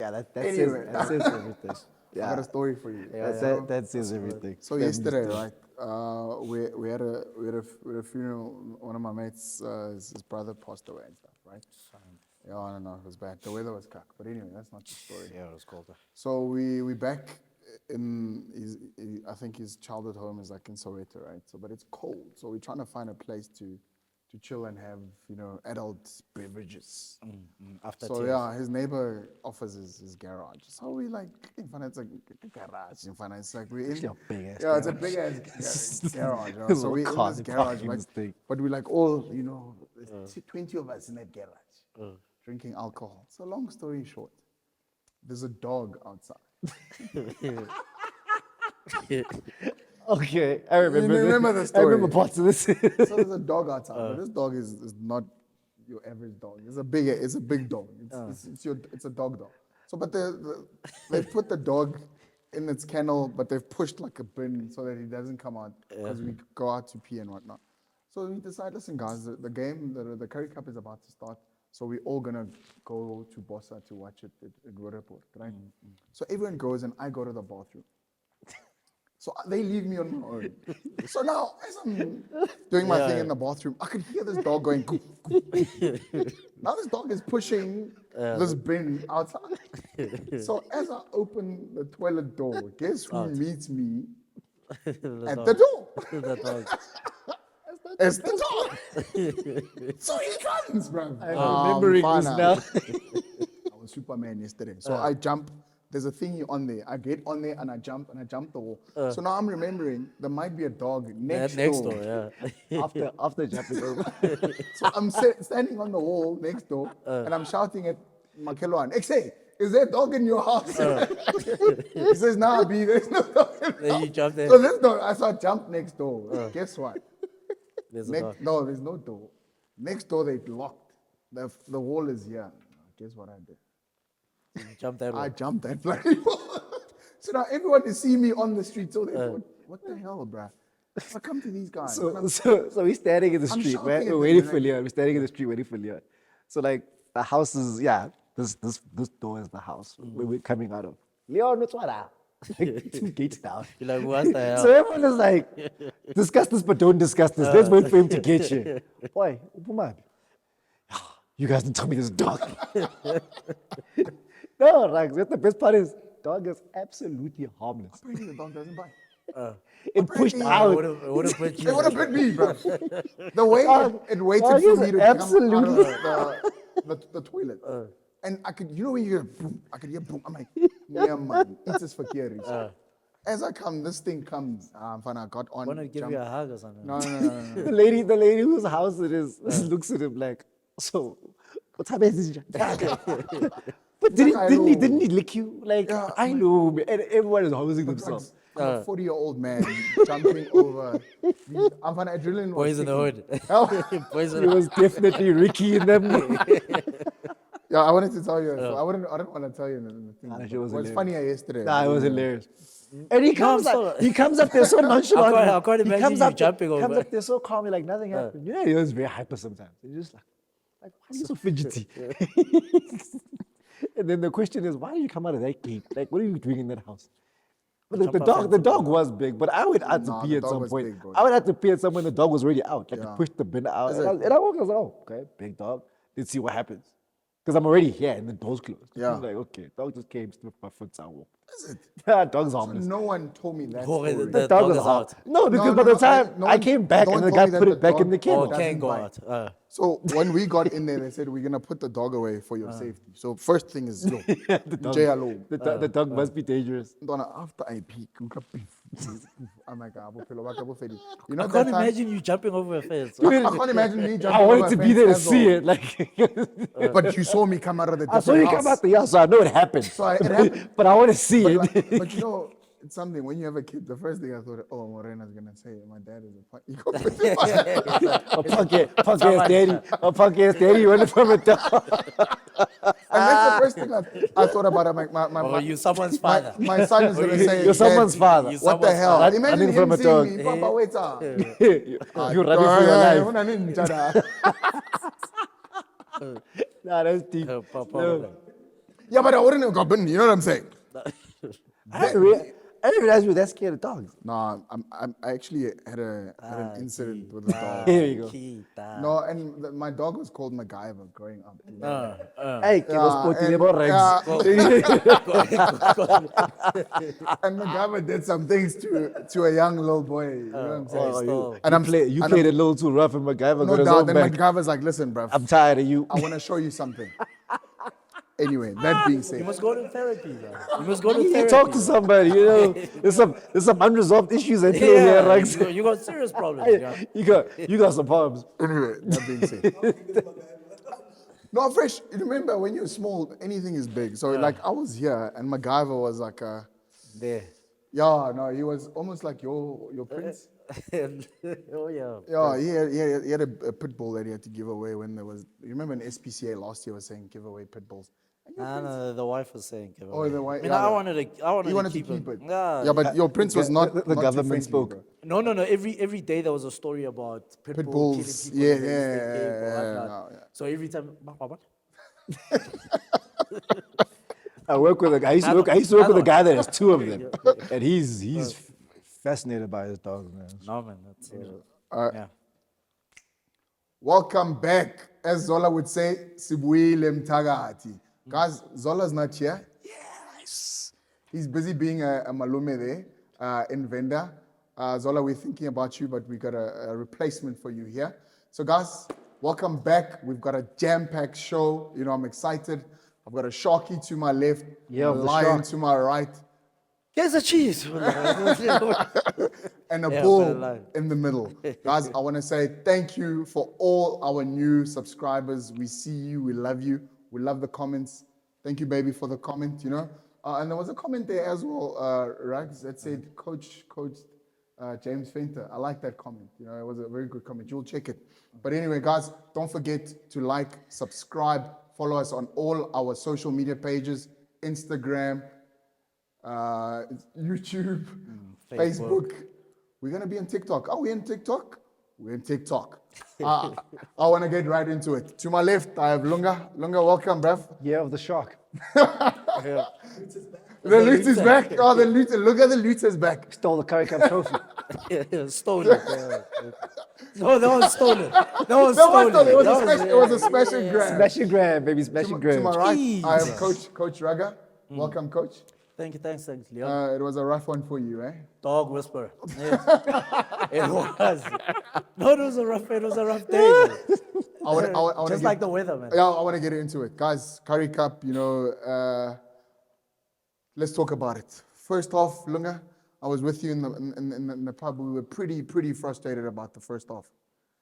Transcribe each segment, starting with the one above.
Yeah, Anyway. that says everything. I got a story for you. That says everything. So yesterday, right, we had a funeral. One of my mates, his brother passed away and stuff, right? Yeah, I don't know, it was bad. The weather was cuck, but anyway, that's not the story. Yeah, it was cold. So we back in I think his childhood home is like in Soweto, right? So, but it's cold, so we're trying to find a place to chill and have adult beverages. After So tears. yeah, his neighbor offers his garage. So we like in front. It's like a garage in front. It's like we in. Actually a big ass Yeah, it's a big ass garage. You know? So we in Car this park garage, in like, this thing. but we like all there's 20 of us in that garage drinking alcohol. So long story short, there's a dog outside. Okay, I remember. You remember the I story? remember parts of this. So there's a dog outside, but this dog is not your average dog. It's a big dog. It's a dog. So, but they've put the dog in its kennel, but they've pushed like a bin so that he doesn't come out because we go out to pee and whatnot. So we decide, listen, guys, the game, the Curry Cup is about to start. So we're all gonna go to Bossa to watch it at Ruraport, right? So everyone goes and I go to the bathroom. So they leave me on my own. So now, as I'm doing my thing in the bathroom, I could hear this dog going. Goof, goof. Now this dog is pushing this bin outside. So as I open the toilet door, guess who meets me at the door? The dog. It's the dog. So he comes, bro. I'm remembering this now. I was Superman yesterday. So I jump. There's a thingy on there. I get on there and I jump the wall. So now I'm remembering there might be a dog next door. After jumping over. So I'm standing on the wall next door and I'm shouting at Makelwan, "Exe, is there a dog in your house?" He says, "Nah, B, there's no dog in the Then house." you jump there. So this door, so I jumped next door. Guess what? There's a dog. No, there's no door. Next door they locked. The wall is here. Guess what I did? Jump that I way. jumped that bloody wall. So now everyone is seeing me on the street. So they thought, what the hell, bruh? I come to these guys. So we're standing in the street, shouting right? at We're them, waiting like- for Leon. We're standing in the street waiting for Leon. So like the house is this door is the house where we're coming out of. Leon, what's what? Like 2 gates down. You're like, what the hell? So everyone is like, discuss this, but don't discuss this. Let's wait for him to get you. Boy, Upumab. You guys didn't tell me this dog. No, like, that's the best part is, dog is absolutely harmless. Apparently the dog doesn't bite. It pushed It out. would have put They you. would have bit me, bro. The way it waited dog for is me to come out absolutely- of the toilet. And I could, when you hear boom, I could hear boom. I'm like, yeah, man, it is for Kiri. As I come, this thing comes. Fine, I got on. Want to give jumped. you a hug or something? No. The lady whose house it is looks at him like, so, what's happening? But didn't he lick you? Like, Yeah, I know, man. And everyone is housing themselves. I'm a 40-year-old man jumping over. I'm an adrenaline. was Boys in the kicking. hood. Boys in It the was definitely Ricky in them. Yeah, I wanted to tell you. So I don't want to tell you the thing. Nah, But she was it was hilarious. funnier yesterday. Nah, it was hilarious. And he comes I'm up, he comes up there so nonchalant. I can't He imagine comes you up jumping there, comes over. up there so calmly, like nothing happened. You know, he was very hyper sometimes. He's just like why are you so fidgety? And then the question is, why did you come out of that gate? Like, what are you doing in that house? But the dog was big, but I would have to Nah, pee the at dog some was point. big, bro. I would have to pee at some point. The dog was already out. Like, I Yeah. pushed the bin out. Is And it- I walked, I was like, oh, okay, big dog. Let's see what happens. Because I'm already here and the door's closed. Yeah. I'm like, okay, dog just came, sniffed my foot, so I walked. Is it? Yeah, dog's harmless. No one told me that Oh, story. the The dog dog is is out. out. No, because No, by the no, time no I one- came back no and one the told guy me that put the it back in dog- the Oh, kennel. doesn't can't go bite. out. So when we got in there, they said we're gonna put the dog away for your safety. So first thing is yo, Jay alone. The dog must be dangerous. After I peek, I'm like, you know I that can't time? imagine you jumping over a fence. I can't imagine me jumping I wanted over to a be there to fence as see well. it. Like, But you saw me come out of the I saw different you house. come out the yard, so I know it happened. So it happened. But I want to see it. But you know, it's something when you have a kid. The first thing I thought, oh, Morena's gonna say, my dad is a fuck. A punk ass daddy. A punk ass daddy running from a dog. And that's the first thing I thought about. I'm like, Or you someone's father. my son is gonna say, You're someone's "Dad, father. You What the someone's hell? father. Imagine Running him from a seeing dog. me, Papa, wait up. You're running for your life. life. Nah, that's deep. Papa, No. Yeah, but I wouldn't have got bitten. You know what I'm saying? I didn't realize you were that scared of dogs. No, I actually had an incident with a dog. Here you go. No, and my dog was called MacGyver growing up. Hey, kid, those sporty and, labor rags. and MacGyver did some things to a young little boy. You know what I'm saying? Oh, you, And you played a little too rough, and MacGyver no got his doubt. own Then back. MacGyver's like, listen, bruv, I'm tired of you. I want to show you something. Anyway, that being You said, must go to therapy, bro. You must go to You therapy. talk to somebody, you know. There's some unresolved issues that people here, Yeah, rags. you got serious problems. Yeah. You got some problems. anyway, that being said. No, fresh. You remember when you're small, anything is big. So like I was here and MacGyver was like There. yeah, no, he was almost like your prince. Oh yeah. Yeah, he had a pit bull that he had to give away when there was. You remember in SPCA last year was saying give away pit bulls. And your prince- No, the wife was saying. give Oh, away. the wife- I mean, yeah, I wanted to keep keep it. Yeah. Yeah, but your prince was not. The not too government friendly, spoke. bro. No. Every day there was a story about pit Pit bull bulls, killing people yeah, in the Eastern yeah, Cape or yeah, whatnot. yeah. So every time, what? I work with a guy. I used to work with a guy that has two of them, and he's fascinated by his dogs, man. No man, that's yeah. Welcome back, as Zola would say. Sibuile mtagati. Guys, Zola's not here. Yes, he's busy being a malume there in Venda. Zola, we're thinking about you, but we got a replacement for you here. So, guys, welcome back. We've got a jam-packed show. You know, I'm excited. I've got a Sharky to my left, Yeah, a the lion shark. to my right, Here's the cheese. and a Yeah, bull for the lion. in the middle. Guys, I want to say thank you for all our new subscribers. We see you. We love you. We love the comments. Thank you, baby, for the comment, you know. And there was a comment there as well, Rags, that said, Coach James Fenter. I like that comment. You know, it was a very good comment. You'll check it. But anyway, guys, don't forget to like, subscribe, follow us on all our social media pages, Instagram, YouTube, Facebook. We're going to be on TikTok. Are we on TikTok? We're on TikTok. I want to get right into it. To my left, I have Lunga. Lunga, welcome, bruv. Yeah, of the shark. The loot is back. Oh, the loot. Look at the loot is back. Stole the Curry Cup trophy. Stolen. No, that was stolen. That was No, what? stolen. It was That a special, it was a special grab. Smash and grab, baby, smash and To grab. my right, I have Jesus. Coach Raga. Welcome, Coach. Thank you, Leon. It was a rough one for you, eh? Dog whisperer. Yes. It was. No, it was a rough day. Man. I wanna Just get- like the weather, man. Yeah, I want to get into it. Guys, Curry Cup, you know, let's talk about it. First off, Lunga, I was with you in the pub. We were pretty frustrated about the first half.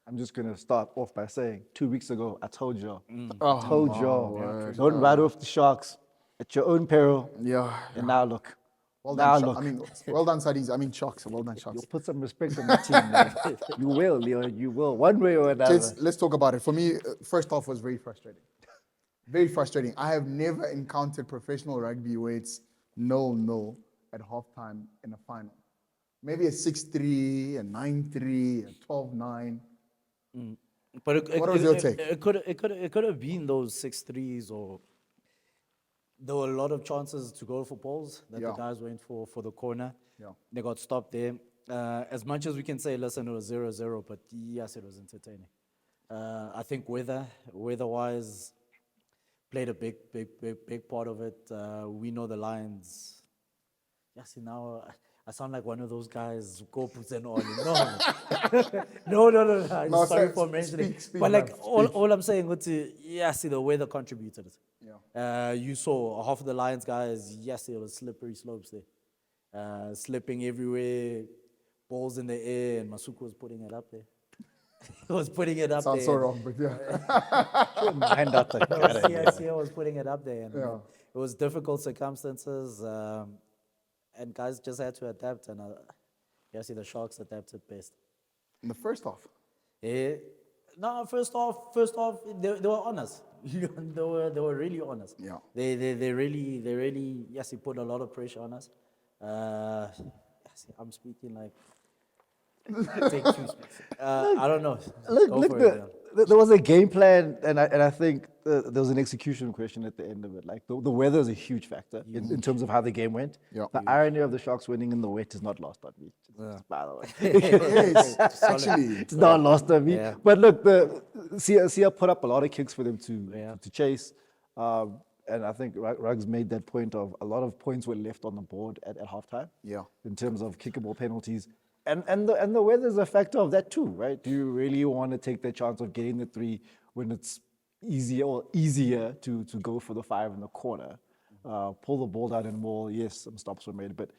I'm just gonna start off by saying 2 weeks ago I told y'all. Oh, I told y'all. Don't ride off the sharks at your own peril. Yeah. And now look. Well now done, look. I mean, well done, Sardines. I mean, Sharks. Well done, Sharks. You'll put some respect on the team, man. You will, Leon. You will. One way or another. Let's talk about it. For me, first half was very frustrating. Very frustrating. I have never encountered professional rugby where it's 0-0 at halftime in a final. Maybe a 6-3, a 9-3, a 12-9. But What was your take? It could have been those 6-3s, or there were a lot of chances to go for balls that the Yeah. guys went for the corner. Yeah. They got stopped there. As much as we can say, listen, it was 0-0, but yes, it was entertaining. I think weather-wise played a big part of it. We know the Lions. Yes, now I sound like one of those guys who go puts and all. No. I'm No, sorry say- for mentioning. speak, But like bruv, all I'm saying, yes, the weather contributed. Yeah. You saw half of the Lions guys. Yes, it was slippery slopes there, slipping everywhere, balls in the air, and Masuku was putting it up there. He was putting it up Sounds there. so wrong, but yeah. Mind up the CSCO was putting it up there, and Yeah. it was difficult circumstances, and guys just had to adapt. And yes, the Sharks adapted best. In the first half. No, first off, they were honest. they were really honest. Yeah. They really yes, he put a lot of pressure on us. Yes, I'm speaking like Take two speaks. I don't know. Look, Go look, for it, yeah. there was a game plan, and I think there was an execution question at the end of it. Like the weather is a huge factor in terms of how the game went. Yeah. The irony of the Sharks winning in the wet is not lost on me. Just by the way, Yes, Solid. actually. it's not lost on me. Yeah. But look, the Sia put up a lot of kicks for them Yeah. to chase. And I think Ruggs made that point of a lot of points were left on the board at halftime. Yeah. In terms of kickable penalties. And the weather's a factor of that too, right? Do you really want to take the chance of getting the 3 when it's easier to go for the 5 in the corner? Pull the ball down and more, yes, some stops were made, but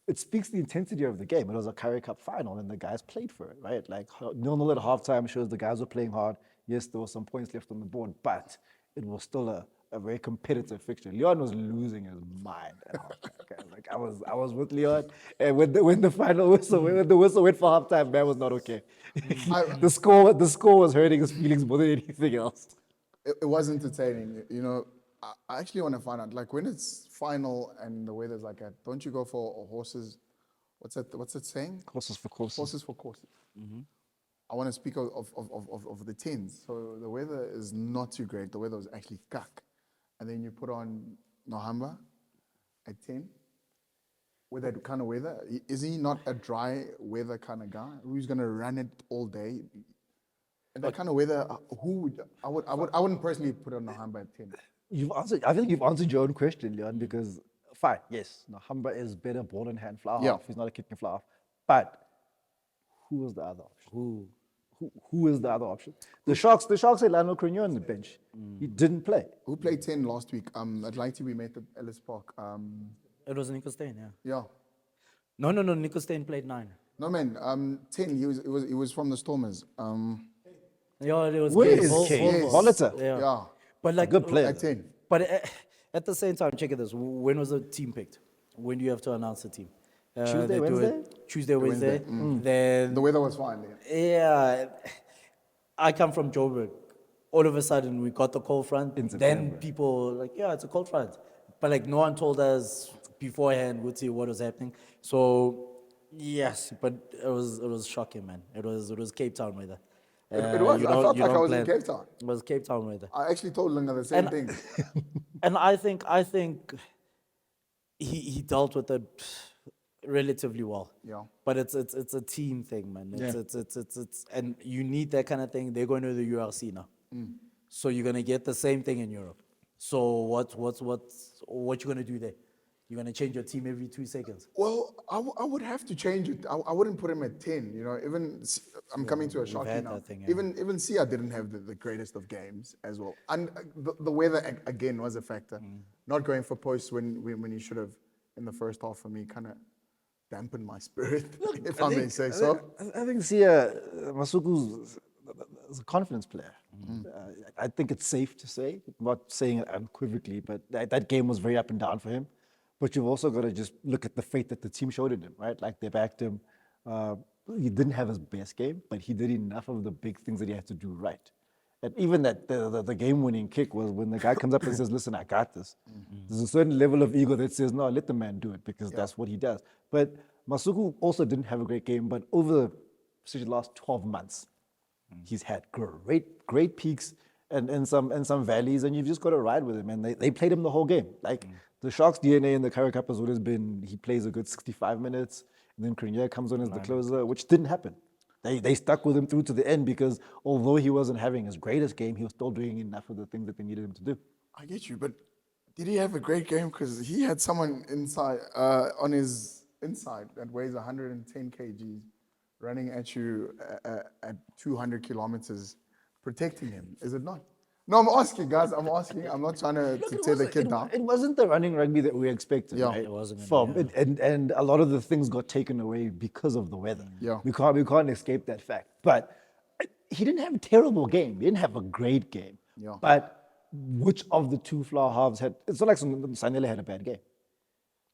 it speaks the intensity of the game. It was a Currie Cup final and the guys played for it, right? Like 0-0 at halftime shows the guys were playing hard. Yes, there were some points left on the board, but it was still a very competitive fixture. Leon was losing his mind at halftime. Okay? Like I was with Leon, and when the whistle went for halftime, man was not okay. the score was hurting his feelings more than anything else. It was entertaining. You know, I actually want to find out, like when it's final and the weather's like that, don't you go for horses? What's that saying? Horses for courses. Horses for courses. I want to speak of the tens. So the weather is not too great. The weather was actually kak. And then you put on Nohamba at 10. With that kind of weather, is he not a dry weather kind of guy who's going to run it all day? And that kind of weather, I wouldn't personally put on Nohamba at 10. I think you've answered your own question, Leon, because fine, yes, Nahamba is better ball in hand, fly Yeah. half. He's not a kicking fly half. But who was the other option? Who is the other option? The Sharks had Lionel Cronio on the bench. He didn't play. Who played 10 last week? I'd like to be met at Ellis Park. It was Nico Steyn, yeah. Yeah. No, Nico Steyn played 9. No man, 10. He was from the Stormers. Yeah, it was Where Kane. is Kane? Yes. Volata. Yeah. Yeah. But like Good player. At 10. But at the same time, check it this. When was the team picked? When do you have to announce the team? Tuesday, they do it Wednesday? Tuesday, Wednesday. Then The weather was fine there. yeah, I come from Joburg. All of a sudden, we got the cold front. In Then September. people like, yeah, it's a cold front. But like, no one told us beforehand what was happening. So yes, but it was shocking, man. It was Cape Town weather. It was. You I don't- felt you like I don't was in plan. Cape Town. It was Cape Town weather. I actually told Linga the same And- thing. And I think he dealt with it relatively well. Yeah. But it's a team thing, man. Yeah. It's and you need that kind of thing. They're going to the URC now, so you're gonna get the same thing in Europe. So what you gonna do there? You're gonna change your team every 2 seconds. Well, I would have to change it. I wouldn't put him at 10. You know, even I'm coming to a shock had now. that thing, yeah. Even Sia didn't have the greatest of games as well, and the weather again was a factor. Not going for posts when you should have in the first half for me kind of dampened my spirit, if I may say so. I think Sia Masuku's is a confidence player. I think it's safe to say, I'm not saying it unequivocally, but that game was very up and down for him. But you've also got to just look at the faith that the team showed in him, right? Like they backed him. He didn't have his best game, but he did enough of the big things that he had to do right. And even that the game-winning kick was when the guy comes up and says, "Listen, I got this." There's a certain level of ego that says, "No, let the man do it," because that's what he does. But Masuku also didn't have a great game, but over the last 12 months, he's had great peaks and some valleys, and you've just got to ride with him. And they played him the whole game. Like the Sharks' DNA in the Currie Cup has always been he plays a good 65 minutes, and then Cronje comes on as the closer, which didn't happen. They stuck with him through to the end because although he wasn't having his greatest game, he was still doing enough of the things that they needed him to do. I get you, but did he have a great game? Because he had someone inside on his inside that weighs 110 kgs running at you at 200 kilometers, protecting him. Is it not? No, I'm asking, guys. I'm asking. I'm not trying to tear the kid down. It wasn't the running rugby that we expected, Yeah. right? It wasn't, From it, and a lot of the things got taken away because of the weather. Yeah. we can't escape that fact. But he didn't have a terrible game. He didn't have a great game. Yeah. But which of the two floor halves had? It's not like Sanele had a bad game.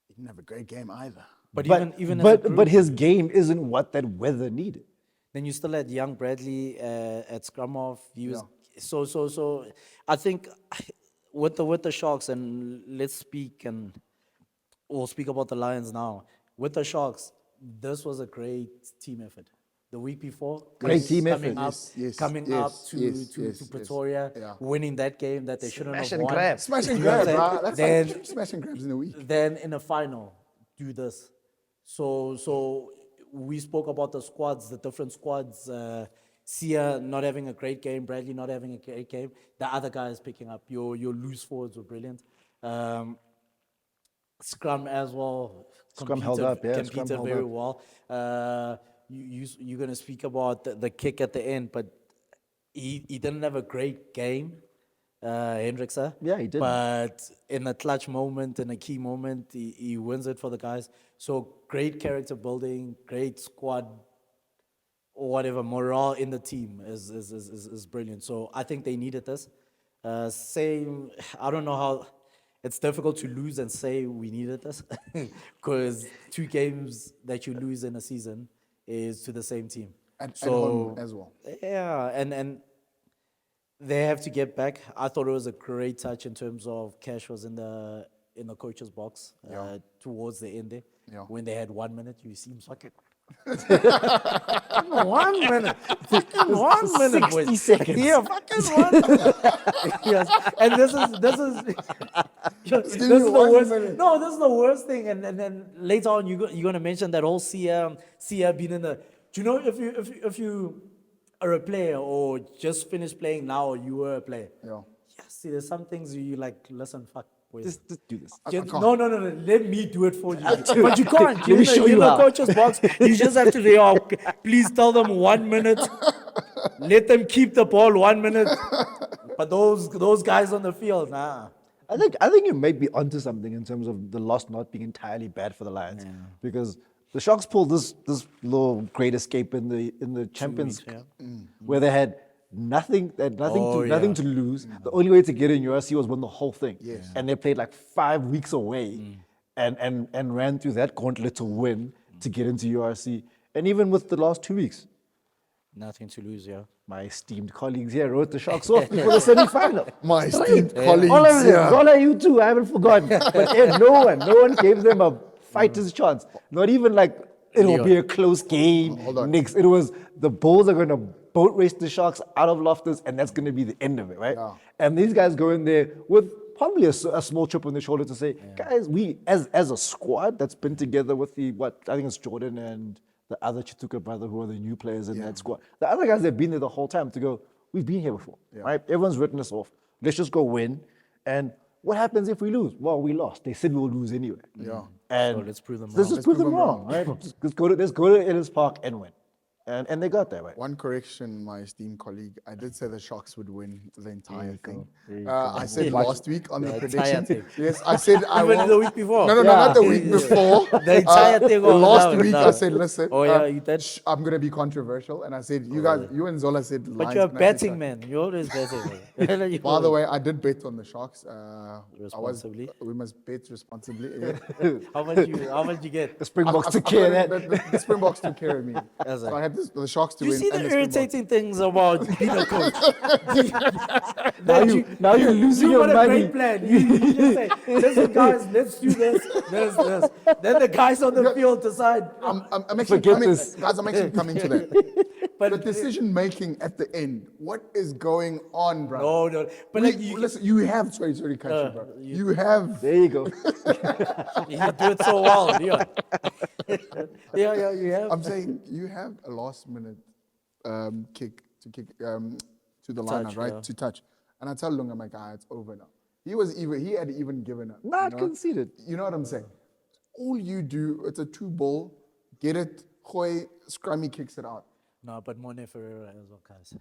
He didn't have a great game either. But But even as a group, but his game isn't what that weather needed. then you still had young Bradley at scrum off. He was so. I think with the Sharks, and let's speak and we'll speak about the Lions now. With the Sharks, this was a great team effort. the week before. Great team coming effort. up, Yes, coming yes, up to, yes, to, yes, to yes. Pretoria, Yeah. winning that game that they shouldn't Smash have and won. grab. Smash and You know what grab, I'm saying? bruh. That's Then, like 2 smash and grabs in a week. then in a final, do this. So we spoke about the squads, the different squads. Sia not having a great game, Bradley not having a great game. The other guys picking up. Your loose forwards were brilliant. Scrum as well. Scrum held up, yeah, Scrum Competed held very up. well. You're going to speak about the kick at the end, but he didn't have a great game, Hendricksa. Yeah, he didn't. But in a clutch moment, in a key moment, he wins it for the guys. So great character building, great squad, or whatever, morale in the team is brilliant. So I think they needed this. Same, I don't know how, it's difficult to lose and say we needed this because 2 games that you lose in a season is to the same team. At home as well. Yeah, and they have to get back. I thought it was a great touch in terms of Cash was in the coach's box towards the end there. Yeah. When they had 1 minute, you see him socket. 1 minute. Fucking 1 minute. 60 boys. seconds. Yeah, fucking 1 minute. Yes. And this is this is the 1 worst. minute. No, this is the worst thing. And then later on you're gonna mention that whole Sia being in the. Do you know if you are a player or just finished playing now or you were a player? Yeah. Yes, see, there's some things you like. Listen, fuck. Boys. Just do this. Just- can't. no. Let me do it for you. But you can't. Let me show you're you in the how. coach's box. You just have to say, oh, please tell them 1 minute. Let them keep the ball 1 minute. But those guys on the field, nah. I think you may be onto something in terms of the loss not being entirely bad for the Lions, because the Sharks pulled this little great escape in the Champions, weeks, where they had nothing Oh, nothing to lose. The only way to get in URC was win the whole thing, Yes. and they played like 5 weeks away, and ran through that gauntlet to win to get into URC, and even with the last 2 weeks. Nothing to lose, yeah. My esteemed colleagues here wrote the Sharks off before the semi-final. My esteemed colleagues. All of them, yeah. Zola, you too, I haven't forgotten. But yeah, no one gave them a fighter's chance. Not even like it will be a close game. Hold on. Nix. It was the Bulls are going to boat race the Sharks out of Loftus, and that's going to be the end of it, right? Yeah. And these guys go in there with probably a small chip on their shoulder to say, guys, we as a squad that's been together with I think it's Jordan and the other Chituka brother who are the new players in that squad. The other guys that have been there the whole time to go, we've been here before, right? Everyone's written us off. Let's just go win. And what happens if we lose? Well, we lost. They said we'll lose anyway. Yeah. And So let's prove them let's wrong. just prove them wrong, right? Let's go to Ellis Park and win. And they got that, right? One correction, my esteemed colleague. I did say the Sharks would win the entire you thing. go. There you I said last week on the The prediction. entire thing. Yes, I said I Even won't. the week before. No, not the week before. The entire thing was Last down, week, down. I said, listen. Oh, yeah, you did? I'm going to be controversial. And I said, you guys, you and Zola said But Lions you're a can actually betting start. man. You're always betting. You By the always- way, I did bet on the Sharks. Responsibly. We must bet responsibly. Yeah. How much you get? The Springboks I've took care of got that. it, the Springboks took care of me. That's So it. I had the Sharks to You win. see and the Springboks. irritating things about being a coach. Now you're losing you your got a money. great plan. You just say, listen, guys, let's do this. Then the guys on the field decide. I'm actually Forget coming, this. guys. I'm actually coming to that. But The decision making at the end. What is going on, bro? no. But like you, Listen, you have sorry, cut you, bro. You have Uh, There you go. you do it so well, Leon. Yeah, you have. I'm saying you have a last minute kick to the line, Touch, right? yeah. To touch. And I tell Lunga, my guy, it's over now. He had even given up. Not you know? conceded. You know what I'm saying? All you do, it's a 2-ball, get it, Goy, Scrummy kicks it out. No, but Mone Ferreira as well, guys.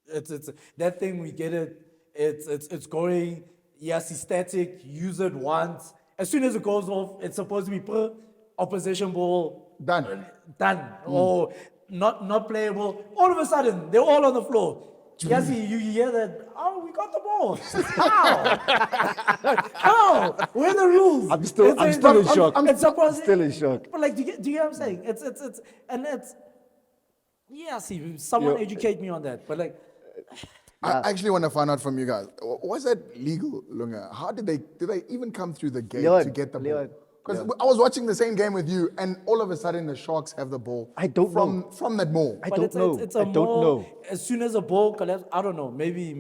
It's that thing we get it. It's going. Yes, he's static. Use it once. As soon as it goes off, it's supposed to be opposition ball Done. done or not playable. All of a sudden, they're all on the floor. Yes, you hear that. Oh, we got the ball. How? How? Where are the rules? I'm still in shock. It's supposed. I'm still in shock. But like, do you get what I'm saying? It's. Yeah, see, someone Yo, educate me on that. But like, I actually want to find out from you guys. Was that legal, Lunga? How did they even come through the gate Leon, to get the ball? Leon, Because I was watching the same game with you, and all of a sudden the Sharks have the ball. I don't know. From that maul. I But don't it's, know. It's a I don't more, know. As soon as a ball collapses, I don't know. Maybe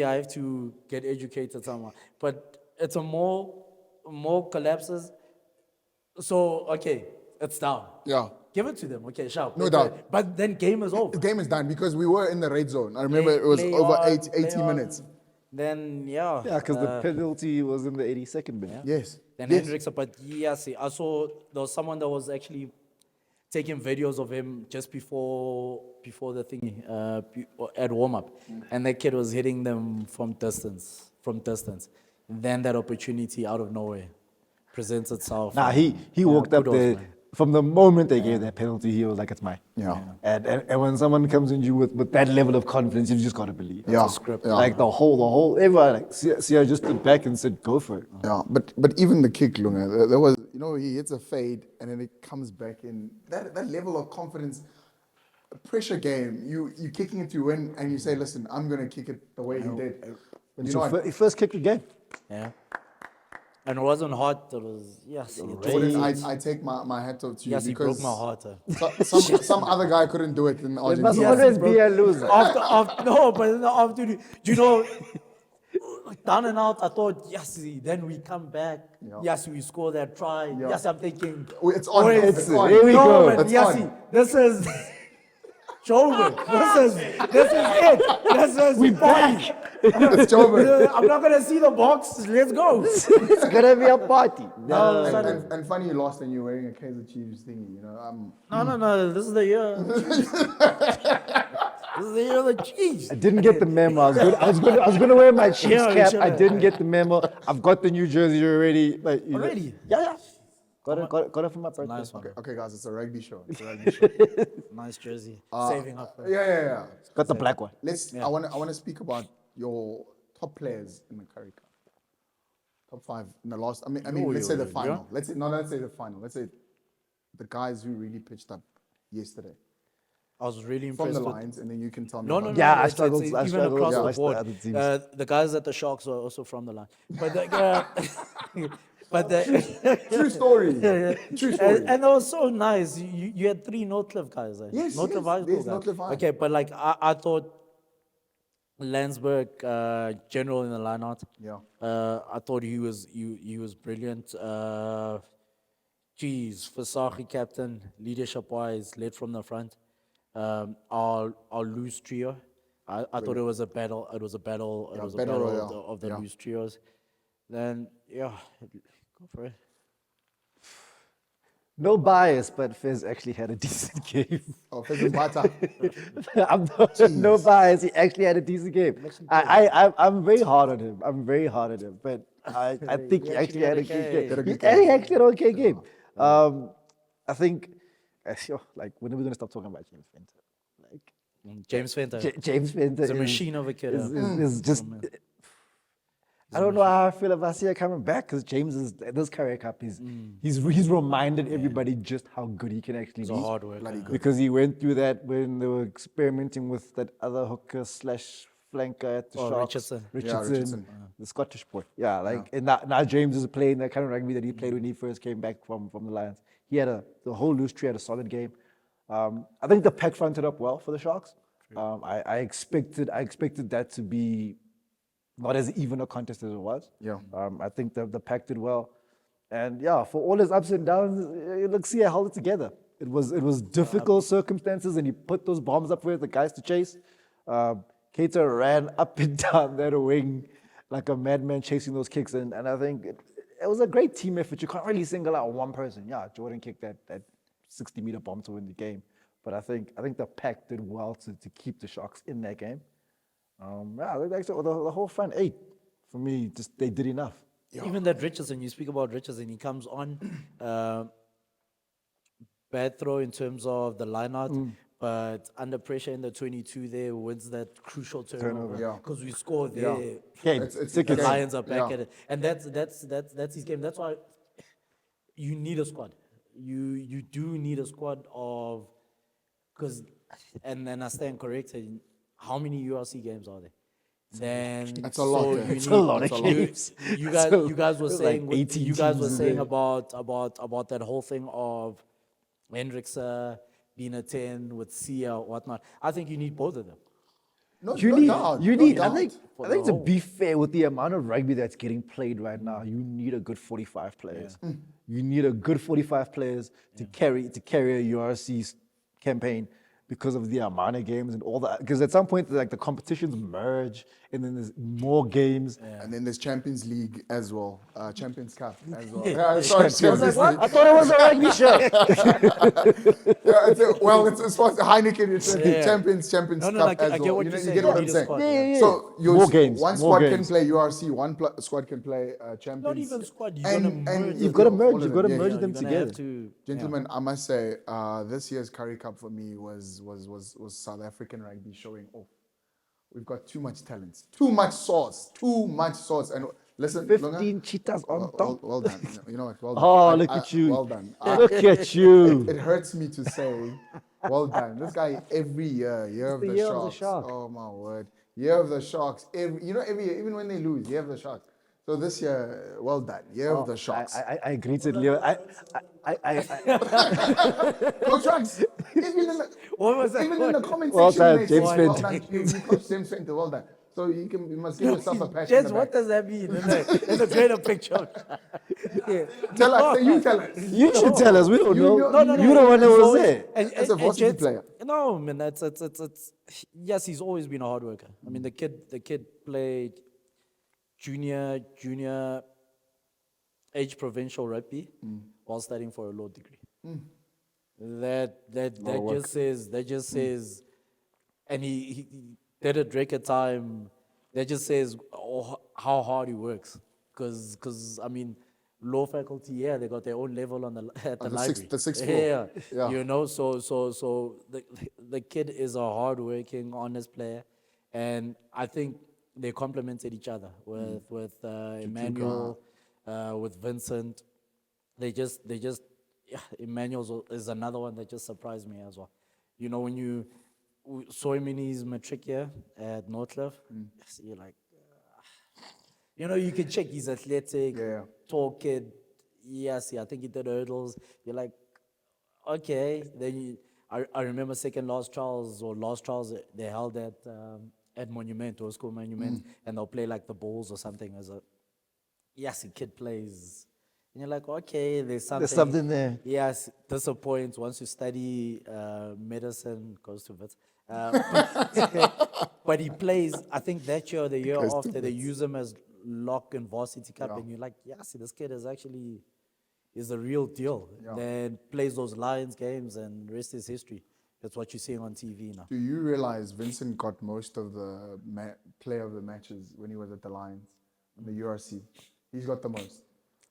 I have to get educated somehow. But it's a more collapses. So okay, it's down. Yeah. Give it to them. Okay, sharp. No doubt. But then game is over. The game is done because we were in the red zone. I remember it was Play over on, 80 play on. minutes. Then yeah. Yeah, because the penalty was in the 82nd minute. Yes. Then yes. Hendricks, but yeah, see, I saw there was someone that was actually taking videos of him just before the thingy at warm up, and that kid was hitting them from distance. Then that opportunity out of nowhere presents itself. Nah, and, he walked up kudos, there. man. From the moment they gave that penalty, he was like, it's mine. Yeah. And when someone comes in you with that level of confidence, you've just got to believe. Yeah. script. Yeah. Like the whole, everyone, like, Sia just stood back and said, go for it. Yeah, but even the kick, Lunga, there was, he hits a fade and then it comes back in. That level of confidence, a pressure game, you kicking it to win and you say, listen, I'm going to kick it the way he did. But It's you know your what, he first kicked the game. Yeah. And it wasn't hot. It was yes. Jordan, I take my hat off to you Yes, he because broke my heart. some other guy couldn't do it in There must Argentina. always be a loser. After down and out, I thought, yes, then we come back. Yeah. Yes, we score that try. Yeah. Yes, I'm thinking. It's on. wait, It's on. Here we no, go. but It's yes, on. this is Joburg. This is it. This is We back. It's Joburg. I'm not gonna see the box. Let's go. It's going to be a party. No, And funny you lost and you're wearing a Kaiser Chiefs thingy, no. This is the year. This is the year of the Chiefs. I didn't get the memo. I was going to wear my Chiefs Yeah, you cap. I should've. didn't get the memo. I've got the new jersey already. Like, Already? Yeah. Got it for my birthday. Nice one. Okay, guys, it's a rugby show. It's a rugby show. Nice jersey. Saving up. Yeah. Got the black one. I want to speak about your top players in the Curry Cup. Top 5 in the last. I mean, let's say the final. Let's say the final. Let's say the guys who really pitched up yesterday I was really from impressed the with lines, and then you can tell me. No, how- Yeah, I it's struggled- I even struggled across to the watch the board. other teams. The guys at the Sharks were also from the line, but the, True story. True story. and that was so nice. You had 3 Northcliffe guys. Yes, Northcliffe yes, High School there's guys. Northcliffe High. Okay, but like I thought Landsberg, general in the lineout. Yeah. I thought he was brilliant. Fasaki captain, leadership wise, led from the front. Our loose trio. I thought it was a battle. It was a battle. It Yeah, was a battle battle royale. of the Yeah. loose trios. Then go for it. No bias, but Fez actually had a decent game. Oh, Pheasant Bata. No bias. He actually had a decent game. I'm very hard on him. But I think he actually had a good game. He actually had an okay game. I think, like, when are we gonna stop talking about James Fenter? Like, James Fenter. James Fenter He's a machine of a kid. is just. I don't know how I feel about Sia coming back because James is this Curry Cup. He's reminded everybody just how good he can actually He's be. a hard worker. Bloody good. Because he went through that when they were experimenting with that other hooker / flanker at the Oh, Sharks. Richardson. Richardson. The Scottish boy. Yeah, like and now James is playing that kind of rugby that he played when he first came back from the Lions. He had the whole loose tree had a solid game. I think the pack fronted up well for the Sharks. I expected that to be not as even a contest as it was. Yeah. I think the pack did well. And yeah, for all his ups and downs, look, Sia held it together. It was difficult circumstances, and he put those bombs up for the guys to chase. Keita ran up and down that wing like a madman chasing those kicks, and I think it was a great team effort. You can't really single out one person. Yeah, Jordan kicked that 60-meter bomb to win the game, but I think the pack did well to keep the Sharks in that game. Yeah, the whole front 8 for me, just they did enough. Even that Richardson, you speak about Richardson, he comes on, bad throw in terms of the lineout, but under pressure in the 22 there wins that crucial turnover. Yeah. Because we scored there. Game. It's The game. Lions are back Yeah. at it. And that's his game. That's why you need a squad. You do need a squad of, because, and then I stand corrected, how many URC games are there? then That's a lot, so yeah. you It's need a lot of That's a lot. games. you guys So, you guys were it's like saying 18 you guys teams were in saying there. about that whole thing of Hendricks being a 10 with Sia or whatnot. I think you need both of them. No, You no need, doubt. you no need. doubt. For I the think to whole. be fair, with the amount of rugby that's getting played right now, you need a good 45 players. You need a good 45 players to carry a URC campaign because of the amount of games and all that. Because at some point, like the competitions merge, and then there's more games. And then there's Champions League as well, Champions Cup as well. Yeah, sorry, Champions I League. thought it was a rugby show. Yeah, it's supposed to Heineken. It's Champions No, no, Cup I as get well. what You you're know, you saying. get You what I'm need a saying. squad, yeah. So More games, one more squad games. can play URC, squad can play Champions. Not even squad. You're gonna merge. You've got to all merge. of You've got to them, merge Yeah, them you're gonna together. have to. Gentlemen, I must say, this year's Curry Cup for me was South African rugby showing off. We've got too much talent, too much sauce. And listen, 15 cheetahs on well, top. well done. You know what? Well done. Oh, look at you. Well done. Look at you. It hurts me to say, well done. This guy every year of the the year of the Sharks. Shark. Oh my word, year of the Sharks. Every year, even when they lose, year of the Sharks. So this year, well done, year of the Sharks. I greeted Leo. Coach Ranks, What was that even in the word? comment Well section, done, they James say, Fenton. well done. You coach James Fenton, well done. So you must give yourself a pat in Jens, the what back. does that mean in the greater picture? Yeah. Tell us, you tell us. You should tell us. We don't know. No, You the one that was So, there. As a varsity Jens- player. No, man, it's yes, he's always been a hard worker. I mean, the kid played junior age provincial rugby while studying for a law degree. That just says, and he did a Drake at time. That just says how hard he works. Because I mean, law faculty, yeah, they got their own level on at the library. the sixth floor. Yeah. You know, so the kid is a hardworking, honest player, and I think they complemented each other with Emmanuel, with Vincent. They just yeah, Emmanuel is another one that just surprised me as well. You know, when you saw him in his matric year at Northcliffe, you're like, you know, you can check he's athletic, Yeah. tall kid. Yes, I think he did hurdles. You're like, okay. Then I remember second last trials they held at Monument or school Monument, and they'll play like the Bulls or something as a yes, kid plays. And you're like, okay, there's something there. Yes, disappoints once you study medicine, goes to vet. But he plays, I think that year or the year after, they use him as lock in varsity cup, and you're like, yeah, see, this kid is a real deal. Then plays those Lions games, and the rest is history. That's what you're seeing on TV now. Do you realize Vincent got most of the player of the matches when he was at the Lions, in the URC? He's got the most.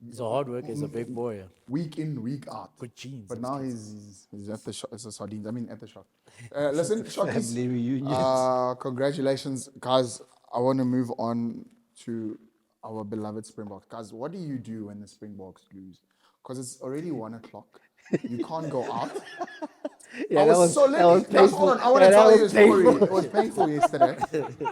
He's a hard worker, he's a big boy. Yeah. Week in, week out. Good genes. But now he's at the shop. It's a sardines. I mean, at the shop. Listen, Shockies. Family reunions. Congratulations, guys. I want to move on to our beloved Springboks. Guys, what do you do when the Springboks lose? Because it's already 1 o'clock. You can't go out. Yeah, That was painful. hold on. I want to Yeah, that tell you a was story. painful. It was painful yesterday.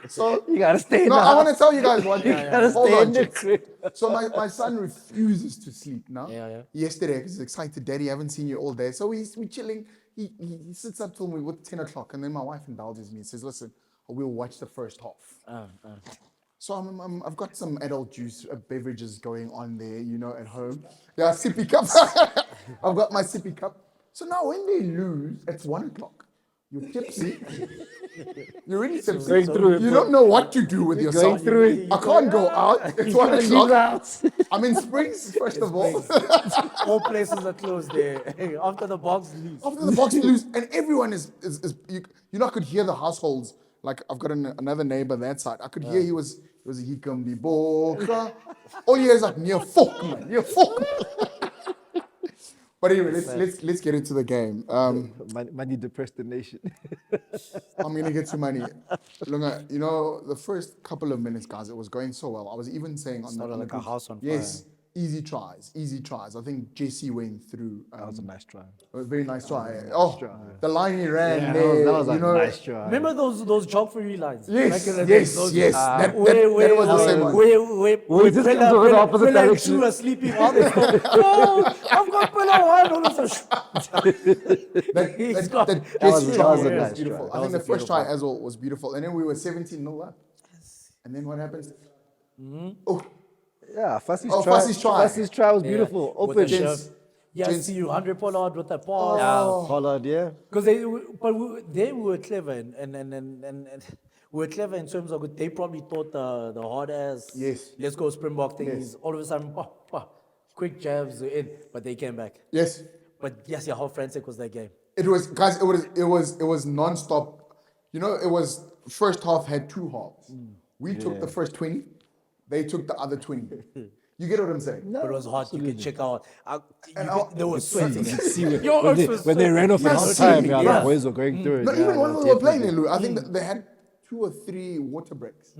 So You gotta stay in no, the I want to house. tell you guys one thing. gotta Hold stay on, in the gents. crib. So my son refuses to sleep now. Yeah. Yesterday, because he's excited, Daddy, I haven't seen you all day. So we're chilling. He sits up till me with 10 o'clock, and then my wife indulges me and says, listen, we'll watch the first half. So I've got some adult juice beverages going on there, you know, at home. Yeah, sippy cup. I've got my sippy cup. So now when they lose, it's 1 o'clock. You're tipsy. You're really tipsy. Going through it, You bro. don't know what to do with yourself. Going through it. I can't go out. It's 1 Leave the o'clock. house. I'm in Springs, first of all. All places are closed there. After the box leaves. After the box lose, and everyone is you know, I could hear the households. Like I've got another neighbor that side. I could hear he can be boka. All he hears like near fuck, man, near fuck. But anyway, let's get into the game. Money depressed the nation. I'm gonna get to money. Lunga, you know, the first couple of minutes, guys, it was going so well. I was even saying on Started the like a group- house on Yes, easy tries. I think JC went through. That was a nice try. It was a very nice try. The line he ran Yeah, there, that was a you know. nice try. Remember those job-free lines? Yes, Back in the days, yes, yes. That where was the same one. We just came to the opposite direction. Two are sleeping while they go, oh, I've got pillar one. All of a sudden, he's got- That That was JC a try nice was try. beautiful. That I think was the a first try beautiful. as well was beautiful. And then we were 17-0 up. And then what happens? Oh, Yeah, Fussie's Oh, try. Fussie's try. Fussie's try was Yeah, beautiful. with the Open. shift. Yes, Gents- see you 100 Pollard with the pass. Pollard, yeah. Because they were clever and we were clever in terms of they probably thought the hard ass. Yes. Let's go Springbok thing Yes. is all of a sudden quick jabs in, but they came back. yes. But yes, how frantic was that game? It was, guys, it was non-stop. You know, it was first half had two halves. We took the first 20, they took the other 20. You get what I'm saying? But it was hot. You could check out. And They were sweating. When they ran off at half time, yeah, the boys were going through it. No, yeah, even when no, we were playing definitely. in Lou, I think that they had 2 or 3 water breaks,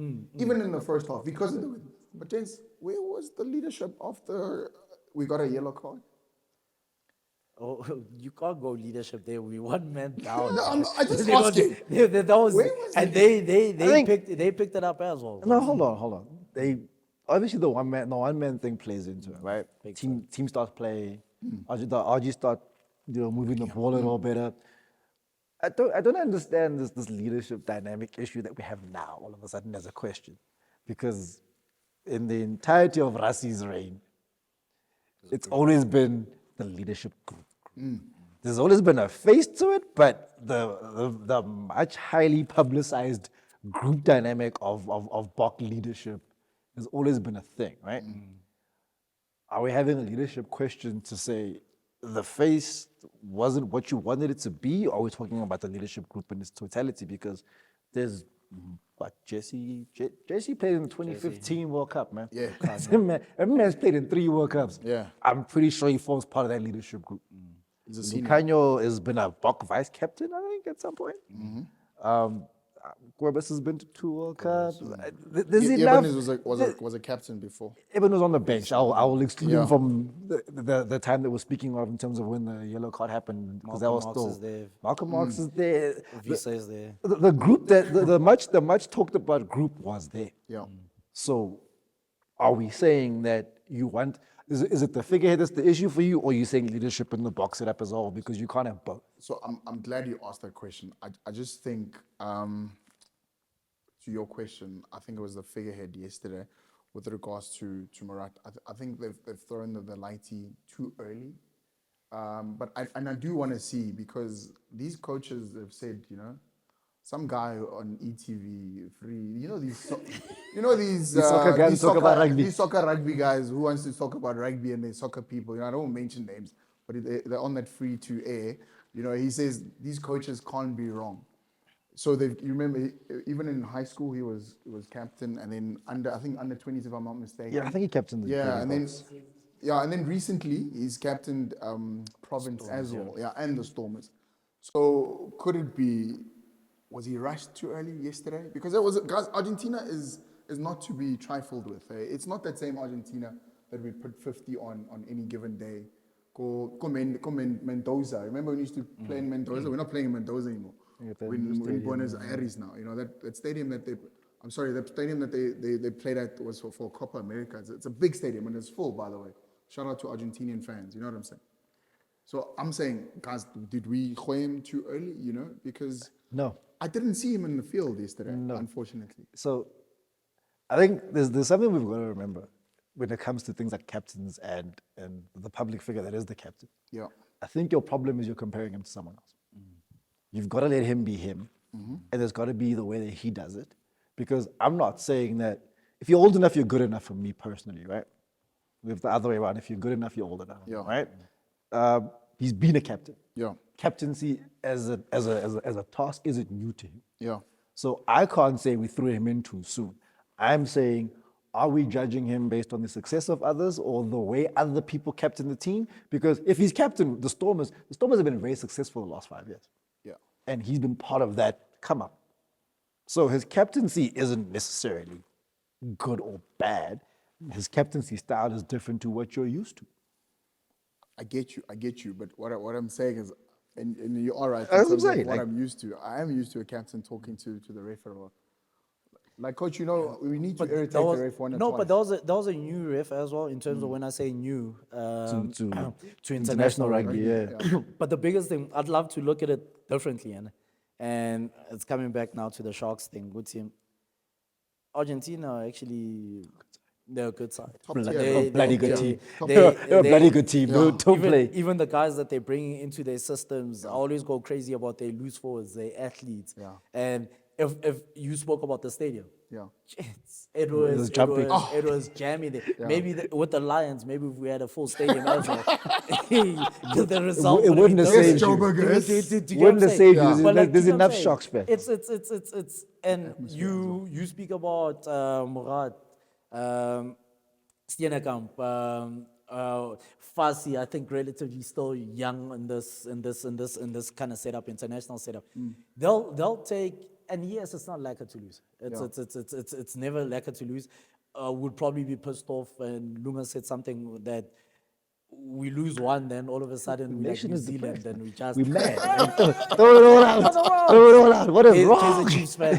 even in the first half because of the wind. But James, where was the leadership after we got a yellow card? Oh, you can't go leadership there. We one man down. No, I just They don't- asking. that was, Where was and the- they picked it up as well. No, hold on. They obviously the one man thing plays into it, right? Team starts playing. RG start moving the ball a little better. I don't understand this leadership dynamic issue that we have now. All of a sudden, there's a question, because in the entirety of Rassi's reign, it's always been the leadership group. There's always been a face to it, but the much highly publicized group dynamic of Bok leadership has always been a thing, right? Are we having a leadership question to say the face wasn't what you wanted it to be, or are we talking about the leadership group in its totality? Because there's what Jesse played in the 2015 World Cup, man. Yeah. That man's played in 3 World Cups. Yeah. I'm pretty sure he forms part of that leadership group. He's a senior. Lucanio has been a Bok vice captain, I think, at some point. Corbus has been to 2 World Cups. There's enough. Ibanez was a captain before. Eben was on the bench. I will exclude Yeah. him from the time that we're speaking of in terms of when the yellow card happened, because that Malcolm was Marx still is there. Malcolm Marx is there. Visa is there. The group that the much talked about group was there. Yeah. So, are we saying that you want? Is it the figurehead that's the issue for you, or are you saying leadership in the box setup as well? Because you can't have both. So I'm glad you asked that question. I just think to your question, I think it was the figurehead yesterday with regards to Murat. I think they've thrown the lighty too early. But I do want to see, because these coaches have said, some guy on ETV free, these soccer guys talk about rugby. These soccer rugby guys who wants to talk about rugby and they're soccer people. I don't mention names, but they're on that free to air. He says these coaches can't be wrong. So you remember, even in high school, he was captain, and then under 20s, if I'm not mistaken. Yeah, I think he captained the and then recently he's captained Province as well. Yeah, and the Stormers. So could it be? Was he rushed too early yesterday? Because guys, Argentina is not to be trifled with. It's not that same Argentina that we put 50 on any given day. Go Mendoza. Remember when we used to play in Mendoza? We're not playing in Mendoza anymore. We're in Buenos Aires now. That stadium that they played at was for Copa America. It's a big stadium and it's full, by the way. Shout out to Argentinian fans. You know what I'm saying? So I'm saying, guys, did we go him too early? Because No. I didn't see him in the field yesterday, unfortunately. So, I think there's something we've got to remember when it comes to things like captains and the public figure that is the captain. Yeah. I think your problem is you're comparing him to someone else. You've got to let him be him, and there's got to be the way that he does it. Because I'm not saying that if you're old enough, you're good enough for me personally, right? With the other way around, if you're good enough, you're old enough, Yeah. right? He's been a captain. Yeah. Captaincy as a task isn't new to him. Yeah. So I can't say we threw him in too soon. I'm saying, are we judging him based on the success of others or the way other people captain the team? Because if he's captain, the Stormers have been very successful the last 5 years. Yeah. And he's been part of that come up. So his captaincy isn't necessarily good or bad. his captaincy style is different to what you're used to. I get you. But what I'm saying is, and you are right in That's what I'm terms of saying, what like- I'm used to. I am used to a captain talking to the ref a lot. Like, coach, you know, we need to irritate the ref one or no, twice. but there was a new ref as well in terms of when I say new to to international rugby. yeah. But the biggest thing, I'd love to look at it differently, and it's coming back now to the Sharks thing. Good team. Argentina are actually, they're a good side. Top tier. They're a bloody good team. Top They're a bloody good team. Yeah. Don't play. Even the guys that they're bringing into their systems, I always go crazy about their loose forwards, their athletes. Yeah. And if you spoke about the stadium, Yeah. it was was jumping. it was jammy there. Maybe with the Lions, maybe if we had a full stadium as well, the result it would wouldn't be have different. saved you. Joburg, yes. Do you get Wouldn't what I'm have saying? saved you. There's- But there's do you get what I'm enough saying? Sharks fans. It's and you speak about Murad, Steenekamp, Fassi, I think relatively still young in this kind of setup, international setup. They'll take, and yes, it's not lacquer to lose. It's never lacquer to lose. Would probably be pissed off, and Lunga said something that we lose one, then all of a sudden we like Nation New is Zealand, depressed, and we just We mad. Throw it all out. Throw it all out. What is wrong? Kaizer Chiefs fan.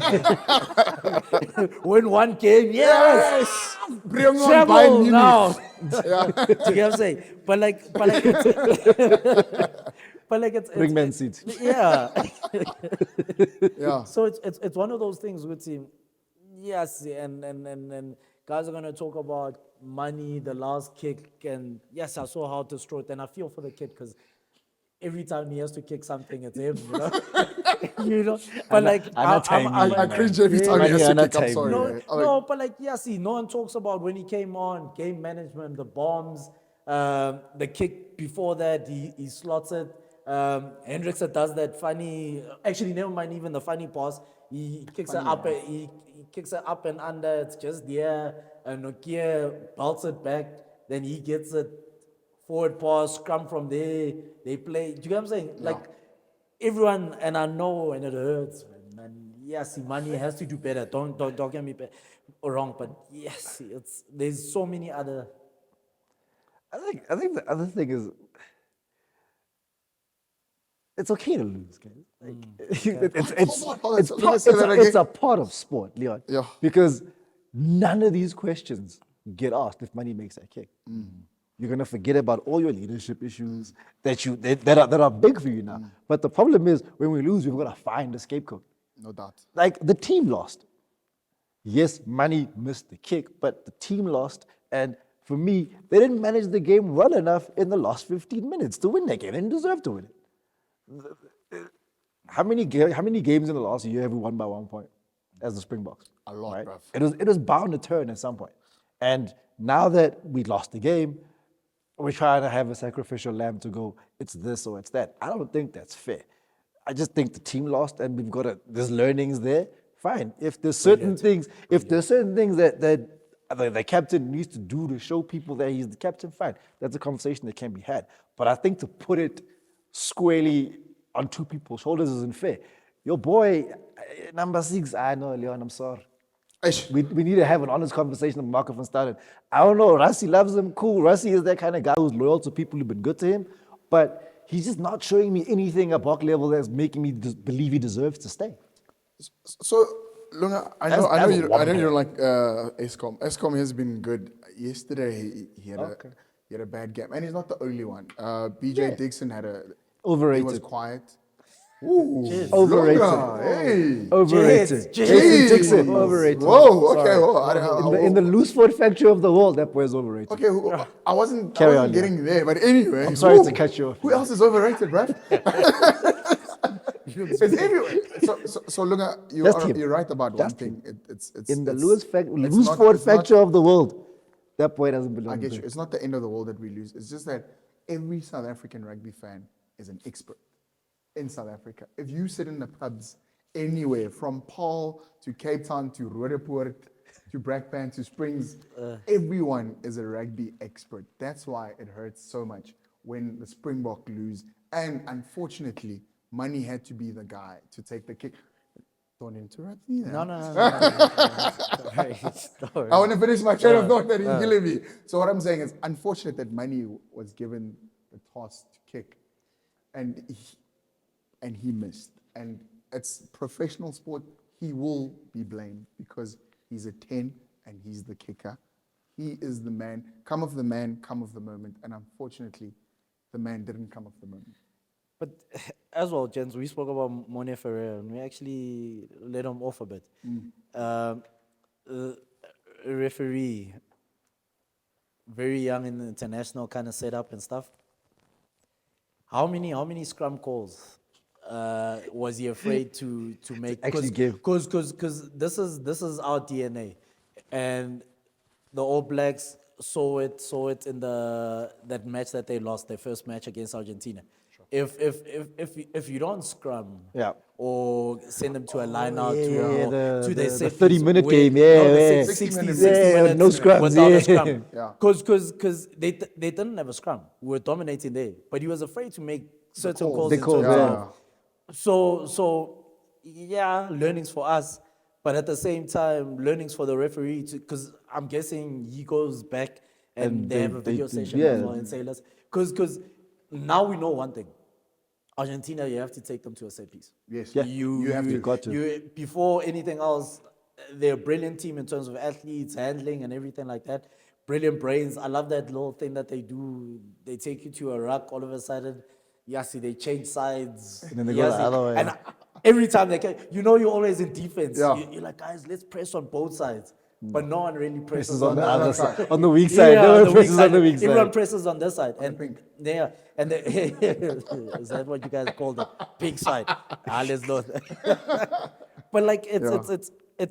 Win one game, yes. Bring on Treble Bayern Munich. now. Do you get what I'm saying? But it's Bring Man City. yeah. Yeah. So it's one of those things with him. Yes, and guys are gonna talk about money, the last kick, and yes, I saw how distraught, and I feel for the kid because every time he has to kick something, it's him, you know. you know, but like I cringe every time he has to Money kick. I'm time. sorry. no, man. no, but like, yeah, see, no one talks about when he came on, game management, the bombs, the kick before that, he slots it. Hendrickson does that funny, actually, never mind even the funny pass. He kicks it up, he kicks it up and under, it's just there, and Nokia belts it back, then he gets it, forward pass, scrum from there, they play, do you get what I'm saying? Like, everyone, and I know, and it hurts, man. And yes, money has to do better. Don't get me wrong, but yes, there's so many other. I think the other thing is, it's okay to lose, guys. Like, it's a part of sport, Leon. Yeah. Because none of these questions get asked if money makes that kick. You're gonna forget about all your leadership issues that are big for you now. But the problem is, when we lose, we've got to find a scapegoat. No doubt. Like the team lost. Yes, Money missed the kick, but the team lost. And for me, they didn't manage the game well enough in the last 15 minutes to win that game. They didn't deserve to win it. How many games in the last year have we won by 1 point as the Springboks? A lot, bruv. It was bound to turn at some point. And now that we lost the game, we're trying to have a sacrificial lamb to go, it's this or it's that. I don't think that's fair. I just think the team lost and there's learnings there. Fine. If there's certain things that the captain needs to do to show people that he's the captain, fine. That's a conversation that can be had. But I think to put it squarely on two people's shoulders isn't fair. Your boy, number 6, I know, Leon, I'm sorry. Eish. We need to have an honest conversation with Marco van Staden. I don't know, Rassi loves him, cool. Rassi is that kind of guy who's loyal to people who've been good to him, but he's just not showing me anything at Bok level that's making me believe he deserves to stay. So, Lunga, I know That's you one don't ball. like Eskom. Eskom has been good. Yesterday he had a bad game, and he's not the only one. BJ Dixon had Overrated. He was quiet. Ooh, Overrated. Lunga, hey. Overrated. Jeez. Jason Jeez. Dixon, overrated. Whoa, okay. Sorry. Whoa. In the loose sport factory of the world, that boy is overrated. Okay, I wasn't Carry on, getting there, but anyway. I'm sorry who- to cut you off. Who else is overrated, bruv? It's everywhere. So Lunga, That's him. you're right about That's one thing. It's In the it's- loose it's not- sport it's not- factory of the world, that boy doesn't belong I get there. you. It's not the end of the world that we lose. It's just that every South African rugby fan is an expert in South Africa. If you sit in the pubs anywhere, from Paarl to Cape Town to Roodepoort to Brakpan to Springs, everyone is a rugby expert. That's why it hurts so much when the Springbok lose. And unfortunately, Money had to be the guy to take the kick. Don't interrupt me. No, now. no, no, no. No. Don't worry. Don't worry. I want to finish my train of thought that he's killing me. So what I'm saying is unfortunate that Mani was given the task to kick and he missed. And it's professional sport. He will be blamed because he's a 10 and he's the kicker. He is the man. Come of the man, come of the moment. And unfortunately, the man didn't come of the moment. But as well, gents, we spoke about Mone Ferreira and we actually let him off a bit. Referee, very young in the international kind of setup and stuff. How many scrum calls was he afraid to make? actually give. Because this is our DNA, and the All Blacks saw it in that match that they lost, their first match against Argentina. If you don't scrum, Yeah. or send them to a line out the their set 30-minute piece, game, no, the yeah, 60 yeah. minutes, Yeah, no scrums, without yeah. a scrum. Yeah. Because they didn't have a scrum. We were dominating there, but he was afraid to make certain calls. The in calls, terms yeah. of- So yeah, learnings for us, but at the same time, learnings for the referee because I'm guessing he goes back and And they have a they video do, session yeah. as well and say let's because now we know one thing. Argentina, you have to take them to a set piece. Yes. Yeah. You have to. got to. Before anything else, they're a brilliant team in terms of athletes, handling, and everything like that. Brilliant brains. I love that little thing that they do. They take you to a ruck all of a sudden. Yassi, they change sides. And then they go the other way. And every time they can, you're always in defense. Yeah. You're like, guys, let's press on both sides. But no one really presses Presses on the other side. side, on the weak side. No on one the weak presses side. on the weak Everyone side. presses on this side. And pink. yeah, and is that what you guys call the pink side? Let's not. But like it's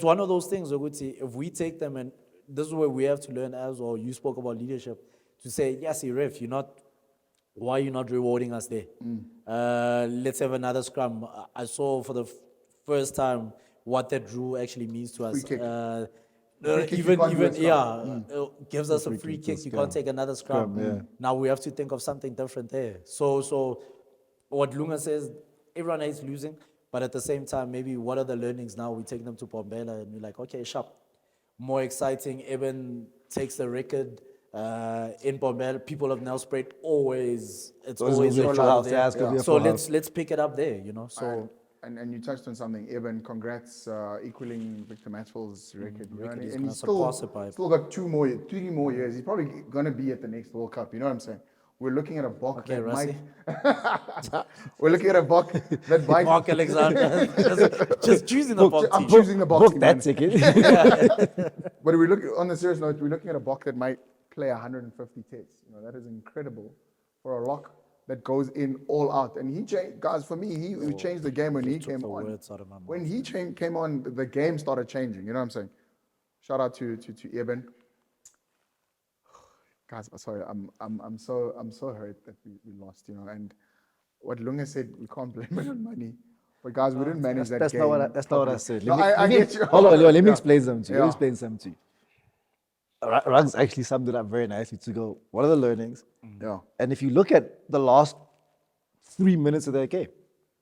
one of those things. Oguti, if we take them, and this is where we have to learn as well. You spoke about leadership to say, yes, ref, why are you not rewarding us there? Let's have another scrum. I saw for the first time what that rule actually means to us. Free kick. Even kick, you can't do a scrum. gives us a free kick. You can't take another scrum. yeah. Now we have to think of something different there. So what Lunga says, everyone hates losing, but at the same time, maybe what are the learnings now? We take them to Bombela and we're like, okay, sharp. More exciting. Eben takes the record in Bombela. People of Nelspruit always Always roll a full out house, there. yeah, it's gonna be a So full let's pick it up there. So. And you touched on something, Evan. Congrats, equaling Victor Maxwell's record. You know, record, and he's and gonna he's still surpass it by- still got 3 more years. He's probably gonna be at the next World Cup. You know what I'm saying? We're looking at a Bok Okay, that Rusty. might. We're looking at a Bok that might. Mark Alexander, just choosing the box. I'm choosing the Bok Book team, that man. ticket. But we look on the serious note. We're looking at a Bok that might play 150 tests. You know, that is incredible for a lock that goes in all out. And he changed, guys. For me, he changed the game when he took came the on. words out of my mouth. When he came on, the game started changing. You know what I'm saying? Shout out to Eben. Guys, sorry, I'm so hurt that we lost. You know, and what Lunga said, we can't blame it on money. But guys, we didn't manage that That's game. not what that's not what I properly. said. No, Let me- I let me- get you. Hold on, let me Yeah. explain something to you. Let me Yeah. explain something to you. Rugs actually summed it up very nicely to go, what are the learnings? Yeah. And if you look at the last 3 minutes of that game,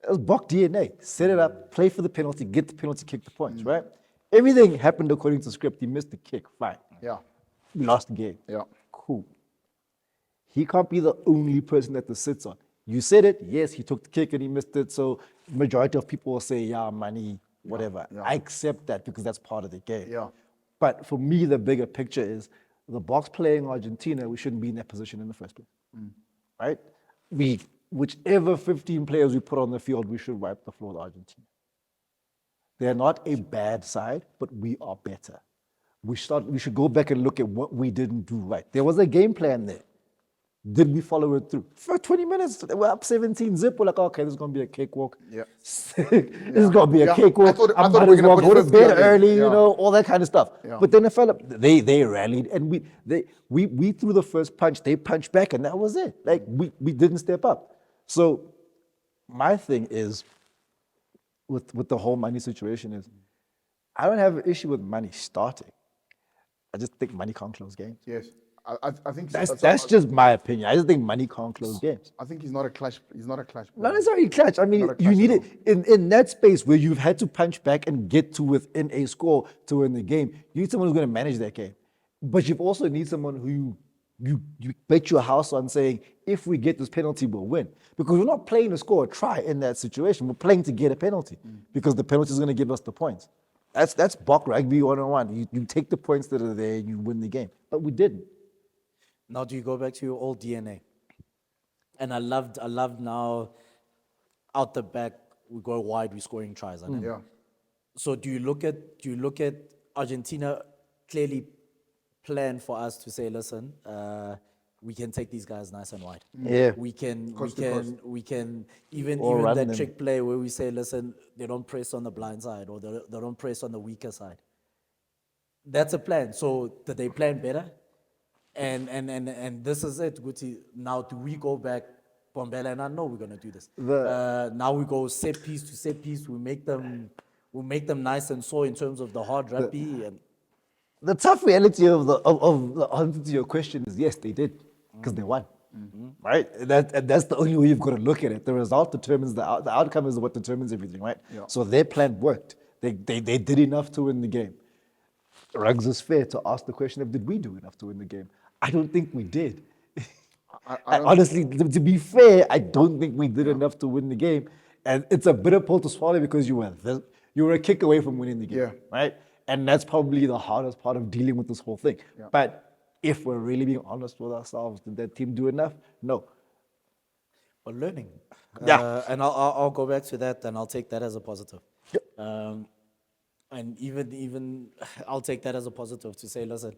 it was Bok DNA. Set it up, play for the penalty, get the penalty, kick the points, right? Everything happened according to script. He missed the kick, fine. Yeah. We lost the game. Yeah. Cool. He can't be the only person that this sits on. You said it, yes, he took the kick and he missed it. So majority of people will say, yeah, money, whatever. yeah. I accept that because that's part of the game. Yeah. But for me, the bigger picture is the Boks playing Argentina, we shouldn't be in that position in the first place. Right? Whichever 15 players we put on the field, we should wipe the floor with Argentina. They're not a bad side, but we are better. We should go back and look at what we didn't do right. There was a game plan there. Did we follow it through? For 20 minutes, we're up 17-0. We're like, okay, this is going to be a cakewalk. Yeah. This is going to be a Yeah. cakewalk. I thought I we might were as gonna well put go to 50 bed on it. early, Yeah. all that kind of stuff. Yeah. But then it fell up. They rallied, and we threw the first punch. They punched back, and that was it. Like, we didn't step up. So my thing is, with the whole money situation is, I don't have an issue with money starting. I just think money can't close games. Yes. I think That's just my opinion. I just think money can't close games. I think he's not a clash. He's not a clash. Not player. necessarily clutch. I mean, Not a you clutch need at it in that space where you've had to punch back and get to within a score to win the game. You need someone who's going to manage that game, but you also need someone who you bet your house on saying, if we get this penalty, we'll win. Because we're not playing to score a try in that situation. We're playing to get a penalty because the penalty is going to give us the points. That's Bok Rugby 101. You take the points that are there, you win the game. But we didn't. Now, do you go back to your old DNA? And I loved now out the back, we go wide, we're scoring tries. I know. Yeah. So do you look at Argentina clearly plan for us to say, listen, we can take these guys nice and wide. Yeah. We can Coast to coast. even Or run that them. trick play where we say, listen, they don't press on the blind side or they don't press on the weaker side. That's a plan. So did they plan better? And this is it, Guti. Now do we go back, Bombela, and I know we're gonna do this. Now we go set piece to set piece. We make them nice and so in terms of the hard rugby and The tough reality of the answer to your question is yes, they did, because they won. Right? That's the only way you've got to look at it. The result determines the outcome is what determines everything, right? Yeah. So their plan worked. They did enough to win the game. Rugs is fair to ask the question of did we do enough to win the game? I don't think we did. I don't- Honestly, to be fair, I don't think we did enough to win the game. And it's a bitter pill to swallow because you were a kick away from winning the game, Yeah. right? And that's probably the hardest part of dealing with this whole thing. Yeah. But if we're really being honest with ourselves, did that team do enough? No. but learning. Yeah. And I'll go back to that and I'll take that as a positive. Yep. And even I'll take that as a positive to say, listen,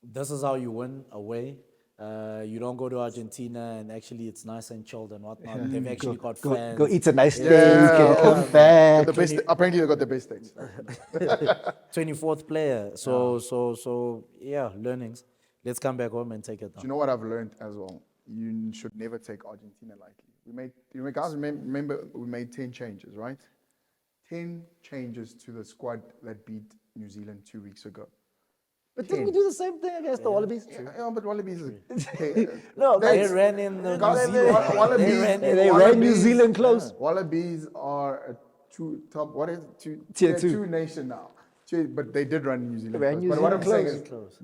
this is how you win away. You don't go to Argentina and actually it's nice and chilled and whatnot. They've actually got fans. Go eat a nice steak Yeah. and come back. The best, apparently, they got the best things. 24th player. So yeah, learnings. Let's come back home and take it Do you down. know what I've learned as well? You should never take Argentina lightly. Guys, remember we made 10 changes, right? 10 changes to the squad that beat New Zealand 2 weeks ago. But didn't we do the same thing against the Wallabies? Yeah, but Wallabies. No, They That's- ran in the New Guys, Zealand. Wallabies- They ran in- They ran New Zealand close. Wallabies are a tier Tier two. 2 nation now. But they did run New Zealand. Ran close. New But what I'm Zealand saying is, Close.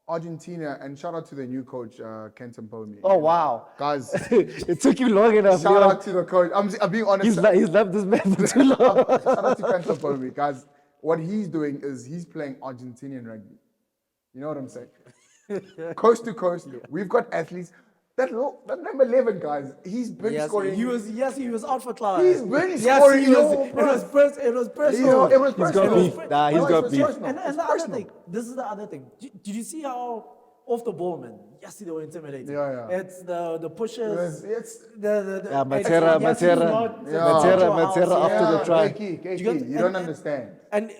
Argentina, and shout out to the new coach, Kenton Pomi. Oh, wow. Guys, It took you long enough. shout Leon. out to the coach. I'm being honest. He's loved this man for too long. Shout out to Kenton Pomi. Guys, what he's doing is he's playing Argentinian rugby. You know what I'm saying? Coast to coast, we've got athletes. That number 11, guys, he's been Yes, scoring. he was out for class. He's been Yes, scoring, he was. yo, It bro. was personal. It was You personal. know, it was He's got personal. beef. Nah, he's No, got it's beef. personal. And It's the other personal. thing, this is the other thing. Did you see how off the ball, man? Yes, they were intimidating. Yeah, yeah. It's the pushes. It's The Yeah, and Matera, yes, he's Matera. not- Yeah. Matera after the yeah, try. Keiki, You got- you don't and- understand. And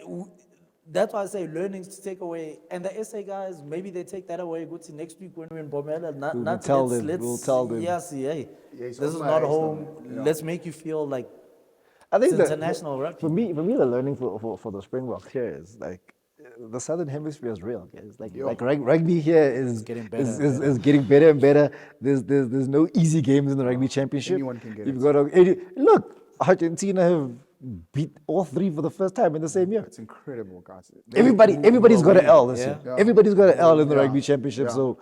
that's why I say learnings to take away. And the SA guys, maybe they take that away. Go to next week when we're in Bomela. Not tell let's- them, let's- we'll tell them. Yes, yeah. Yeah, it's This is also not like home. yeah. Let's make you feel like I think It's that international rugby. For me, the learning for the Springboks here is like the Southern Hemisphere is real. Guys. Like rugby here is getting better is getting better and better. There's no easy games in the rugby championship. Anyone can get You've it. got to look. Argentina have beat all three for the first time in the same year. It's incredible, guys. Everybody's got an L this Yeah. year. Yeah. Everybody's got an L in the Yeah. rugby championship. Yeah. So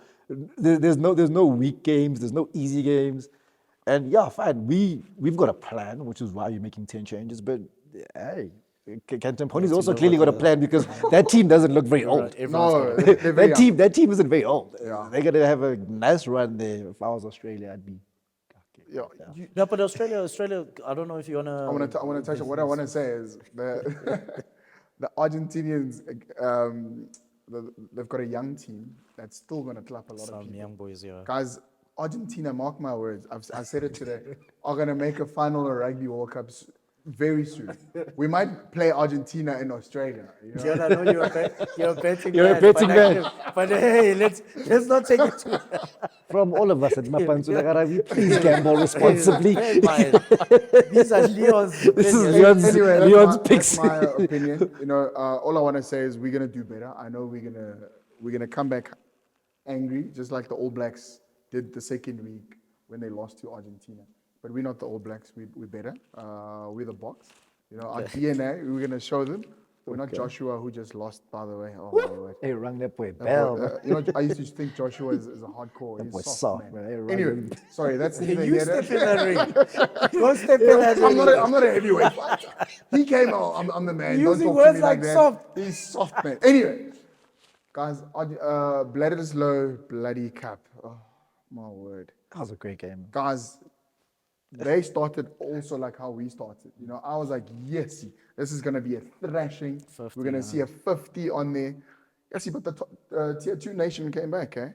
there's no weak games. There's no easy games. And yeah, fine. We've got a plan, which is why you're making 10 changes. But hey, Kenton Pony's also clearly got a plan because that team doesn't look very old. No, they're very young. That team isn't very old. Yeah. They're gonna have a nice run there. If I was Australia, I'd be. Yeah. No, but Australia, I don't know if you wanna. I want to touch on what I want to say is the Argentinians. They've got a young team that's still going to clap a lot of Some people. young boys, yeah. Guys, Argentina, mark my words. I said it today. Are going to make a final of Rugby World Cups very soon. We might play Argentina in Australia. You know? John, I know you're a betting You're a man. betting but man. But hey, let's not take it too. From all of us at Mapantsula Rugby, please gamble responsibly. These are Leon's. This is opinions. Leon's, Anyway, Leon's that's picks. my opinion. You know, all I want to say is we're going to do better. I know we're going to we're gonna come back angry, just like the All Blacks did the second week when they lost to Argentina. But we're not the All Blacks. We're better. We're the Box. You know, our DNA. We're gonna show them. We're not Joshua, who just lost, by the way. Oh my word. Hey, rang that boy That bell. boy, you know, I used to think Joshua is a hardcore. That boy He's soft, soft, man. man. Hey, right. Anyway, sorry, that's neither You here nor step in that ring. Don't step in that I'm ring. not a heavyweight fighter. He came out, I'm the man. Using Don't talk words to me like like that. soft. He's soft, man. Anyway, guys, Bledisloe bloody cup. Oh, my word. That was a great game. Guys, they started also like how we started. You know, I was like, yes, this is going to be a thrashing. 50, We're going to see a 50 on there. Yes, but the tier 2 nation came back, eh?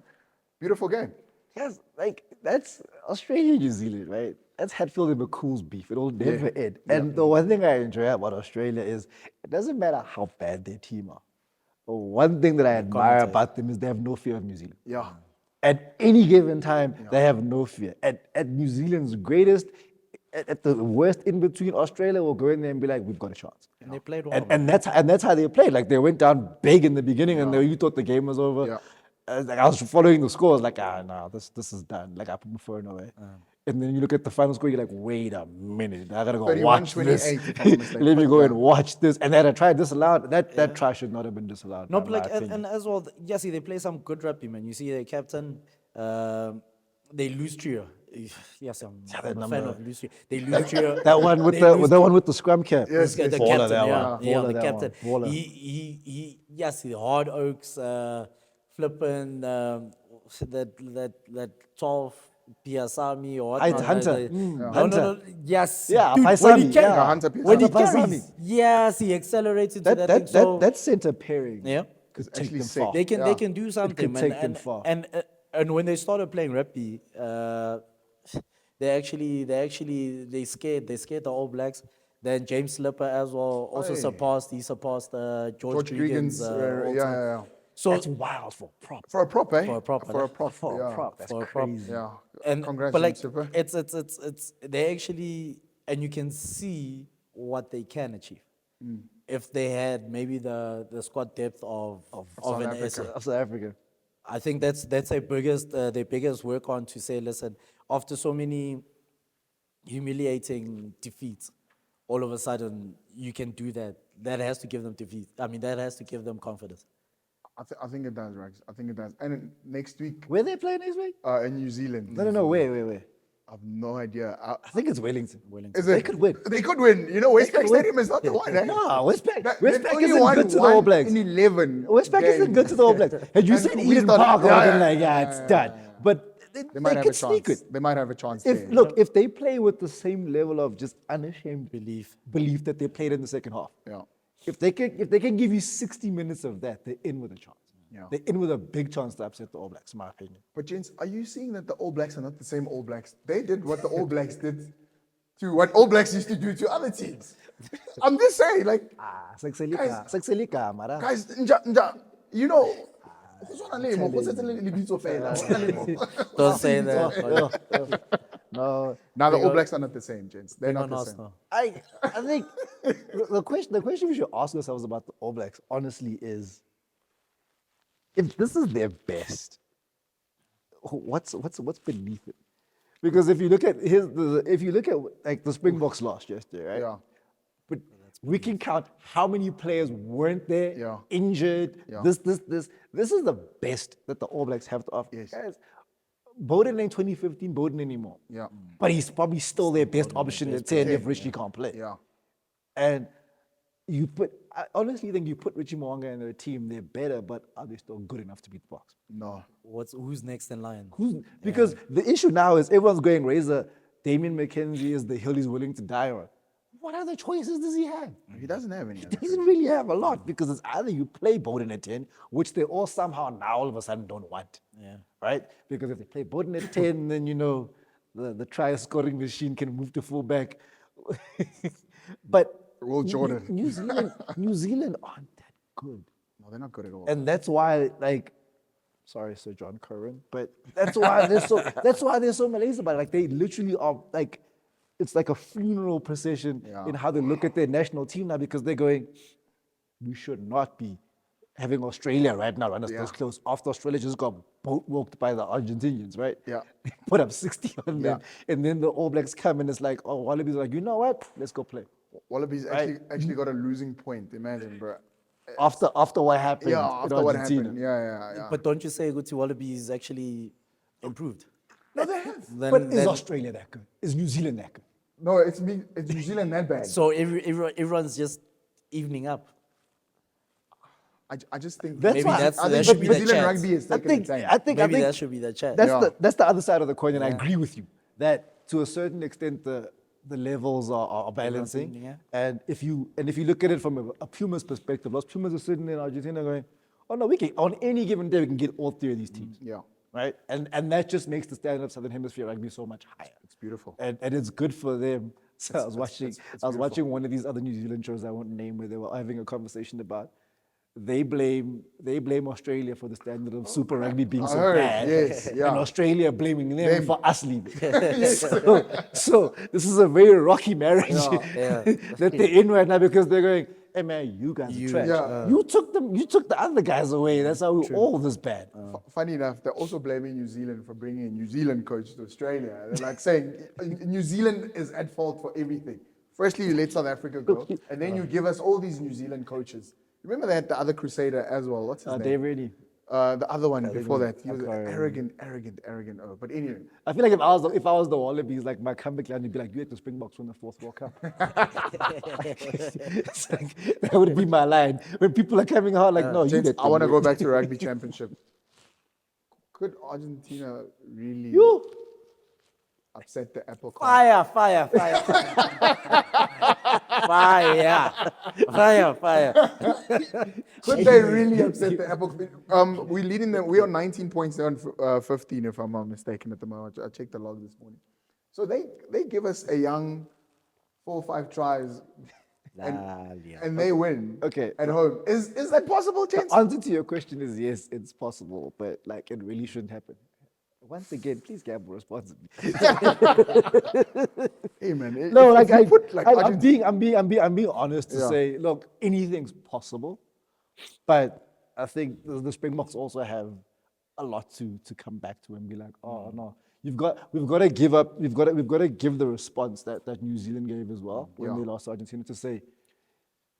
Beautiful game. Yes, like that's Australia, New Zealand, right? That's Hatfield and McCool's beef. It'll never end. And the one thing I enjoy about Australia is it doesn't matter how bad their team are. The one thing that I admire about them is they have no fear of New Zealand. Yeah. At any given time, they have no fear. At New Zealand's greatest, at the worst in between, Australia will go in there and be like, we've got a chance. And they played well. And that's how they played. Like they went down big in the beginning, and you thought the game was over. Yeah. Like I was following the scores, like no, this is done. Like I put my phone away. And then you look at the final score, you're like, wait a minute, I gotta go watch this. 31-28, if I'm not mistaken. Let me go and watch this. And then I tried disallowed. That try should not have been disallowed. No, in but my like, opinion. and as well, yes, they play some good rugby, man. You see their captain, they lose trio. Yes, I'm a fan number- of lose trio. They lose trio. that one with They lose the one with the scrum cap. Yes, the Baller, captain, that yeah, one. yeah, Baller, the that captain. one. Baller. Yes, the hard oaks, flipping that 12 Piasami or what? Hunter. No, Hunter. yes, Yeah, dude, Paisami, when he carries, yeah. Hunter when he Paisami. carries, yes, he accelerated to that thing. So That center pairing. yeah. Could actually take them sick. far. they can do something, man. take them far. And when they started playing rugby, they scared the All Blacks. Then James Slipper as well also surpassed George Gregan's, Gregan's all-time. yeah. So That's wild for prop. For a prop, eh? For a prop, For a eh? prop, For yeah. a prop. That's For a prop. crazy. Yeah. and Congrats, but like Super. it's they actually, and you can see what they can achieve if they had maybe the squad depth of South an Africa. SA. Of South Africa. I think that's their biggest work on, to say, listen, after so many humiliating defeats, all of a sudden you can do that. That has to give them that has to give them confidence. I think it does, Rags. I think it does. And then next week, Where they play next week? in New Zealand. No. Where? I have no idea. I think it's Wellington. Is They it? could win. They could win. You know, Westpac could win. Stadium is not the one, eh? No, Westpac. They've Westpac only isn't won good to the one All Blacks. in 11 Westpac isn't games. good to the All Blacks. Had you And said we Eden started- Park, I would have been like, it's yeah, done. But They might have a could sneak chance. it. They might have a chance If there. look, if they play with the same level of just unashamed Belief. belief that they played in the second half, Yeah. if they can give you 60 minutes of that, they're in with a chance. Yeah. They're in with a big chance to upset the All Blacks, in my opinion. But gents, are you seeing that the All Blacks are not the same All Blacks? They did what the All Blacks did to what All Blacks used to do to other teams. I'm just saying, like, Sexelika, Mara. guys, you know, Don't say that. No, now the All Blacks are not the same, gents. They're not No, the no, same. no. I think the question we should ask ourselves about the All Blacks, honestly, is if this is their best, what's beneath it? Because if you look at like the Springboks lost yesterday, right? Yeah. But we can count how many players weren't there, Yeah. injured. Yeah. This is the best that the All Blacks have to offer. Yes. Guys, Bowden in 2015, Bowden anymore. Yeah. But he's probably still their best option at 10 if Richie can't play. Yeah. And I honestly think you put Richie Mwanga in their team, they're better, but are they still good enough to beat the Box? No. Who's next in line? Because the issue now is everyone's going Razor, Damien McKenzie is the hill he's willing to die on. What other choices does he have? He doesn't have any. He doesn't really have a lot because it's either you play Bowden at 10, which they all somehow now all of a sudden don't want. Yeah. Right? Because if they play Bowden at 10, then the try scoring machine can move to fullback. But Will Jordan. New Zealand aren't that good. No, they're not good at all. And that's why, like, sorry, Sir John Curran, but that's why they're so malaise about it. Like, they literally are like, it's like a funeral procession Yeah. in how they look at their national team now because they're going, we should not be having Australia right now run us Yeah. those close after Australia just got boat walked by the Argentinians, right? Yeah. They put up 60 on them, Yeah. and then the All Blacks come and it's like, oh, Wallabies are like, you know what? Let's go play. Wallabies actually got a losing point. Imagine, bro. After what happened Yeah, in after what Argentina. happened. Yeah. But don't you say Guti Wallabies actually improved? No, they have. But is Australia that good? Is New Zealand that good? No, it's New Zealand that bad. So everyone's just evening up. I just think That's Maybe why that's- I that think should be New the Zealand chat. rugby is I taking think, its time. I think, Maybe I think that should be the chat. that's the other side of the coin, and I Yeah. agree with you that to a certain extent the levels are balancing. evening, yeah. And if you look at it from a Pumas perspective, Los Pumas are sitting in Argentina going, oh no, we can on any given day we can get all three of these teams. Yeah, Right? And that just makes the standard of Southern Hemisphere rugby so much higher. it's beautiful. And it's good for them. So I was watching it's I was watching one of these other New Zealand shows I won't name where they were having a conversation about they blame Australia for the standard of Super Rugby being so heard, bad. yes, yeah. And Australia blaming them for us leaving. Yes. So this is a very rocky marriage Yeah. that they're in right now because they're going, hey man, you guys are trash. Yeah. You took the other guys away. That's how we're all this bad. Funny enough, they're also blaming New Zealand for bringing a New Zealand coach to Australia. They're like saying New Zealand is at fault for everything. Firstly, you let South Africa go, and then you give us all these New Zealand coaches. Remember they had the other Crusader as well. What's his name? Dave Rennie. The other one before that. He was I can't arrogant. Oh, but anyway, I feel like if I was the Wallabies, like my comeback line would be like, you had the Springboks win the fourth World Cup. It's like, that would be my line. When people are coming out like, no, you gents, get I want to go back to rugby championship. Could Argentina really You. upset the apple cart? Fire, fire, fire, fire. Fire, fire. Could they really upset the apple? We leading them. We are 19 points down, 15 if I'm not mistaken at the moment. I checked the log this morning. So they give us a young 4 or 5 tries, and they win. Okay. At home. Is that possible, gents? The answer to your question is yes, it's possible, but like it really shouldn't happen. Once again, please gamble responsibly. Hey man, No, if like you put like I'm being honest to Yeah. say, look, anything's possible, but I think the Springboks also have a lot to come back to and be like, oh no, we've got to give up, we've got to give the response that New Zealand gave as well when Yeah. they lost to Argentina to say,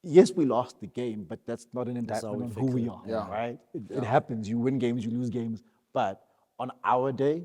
yes, we lost the game, but that's not an That's how indictment we on who fix we it. are, Yeah. right? It happens. You win games, you lose games, but on our day,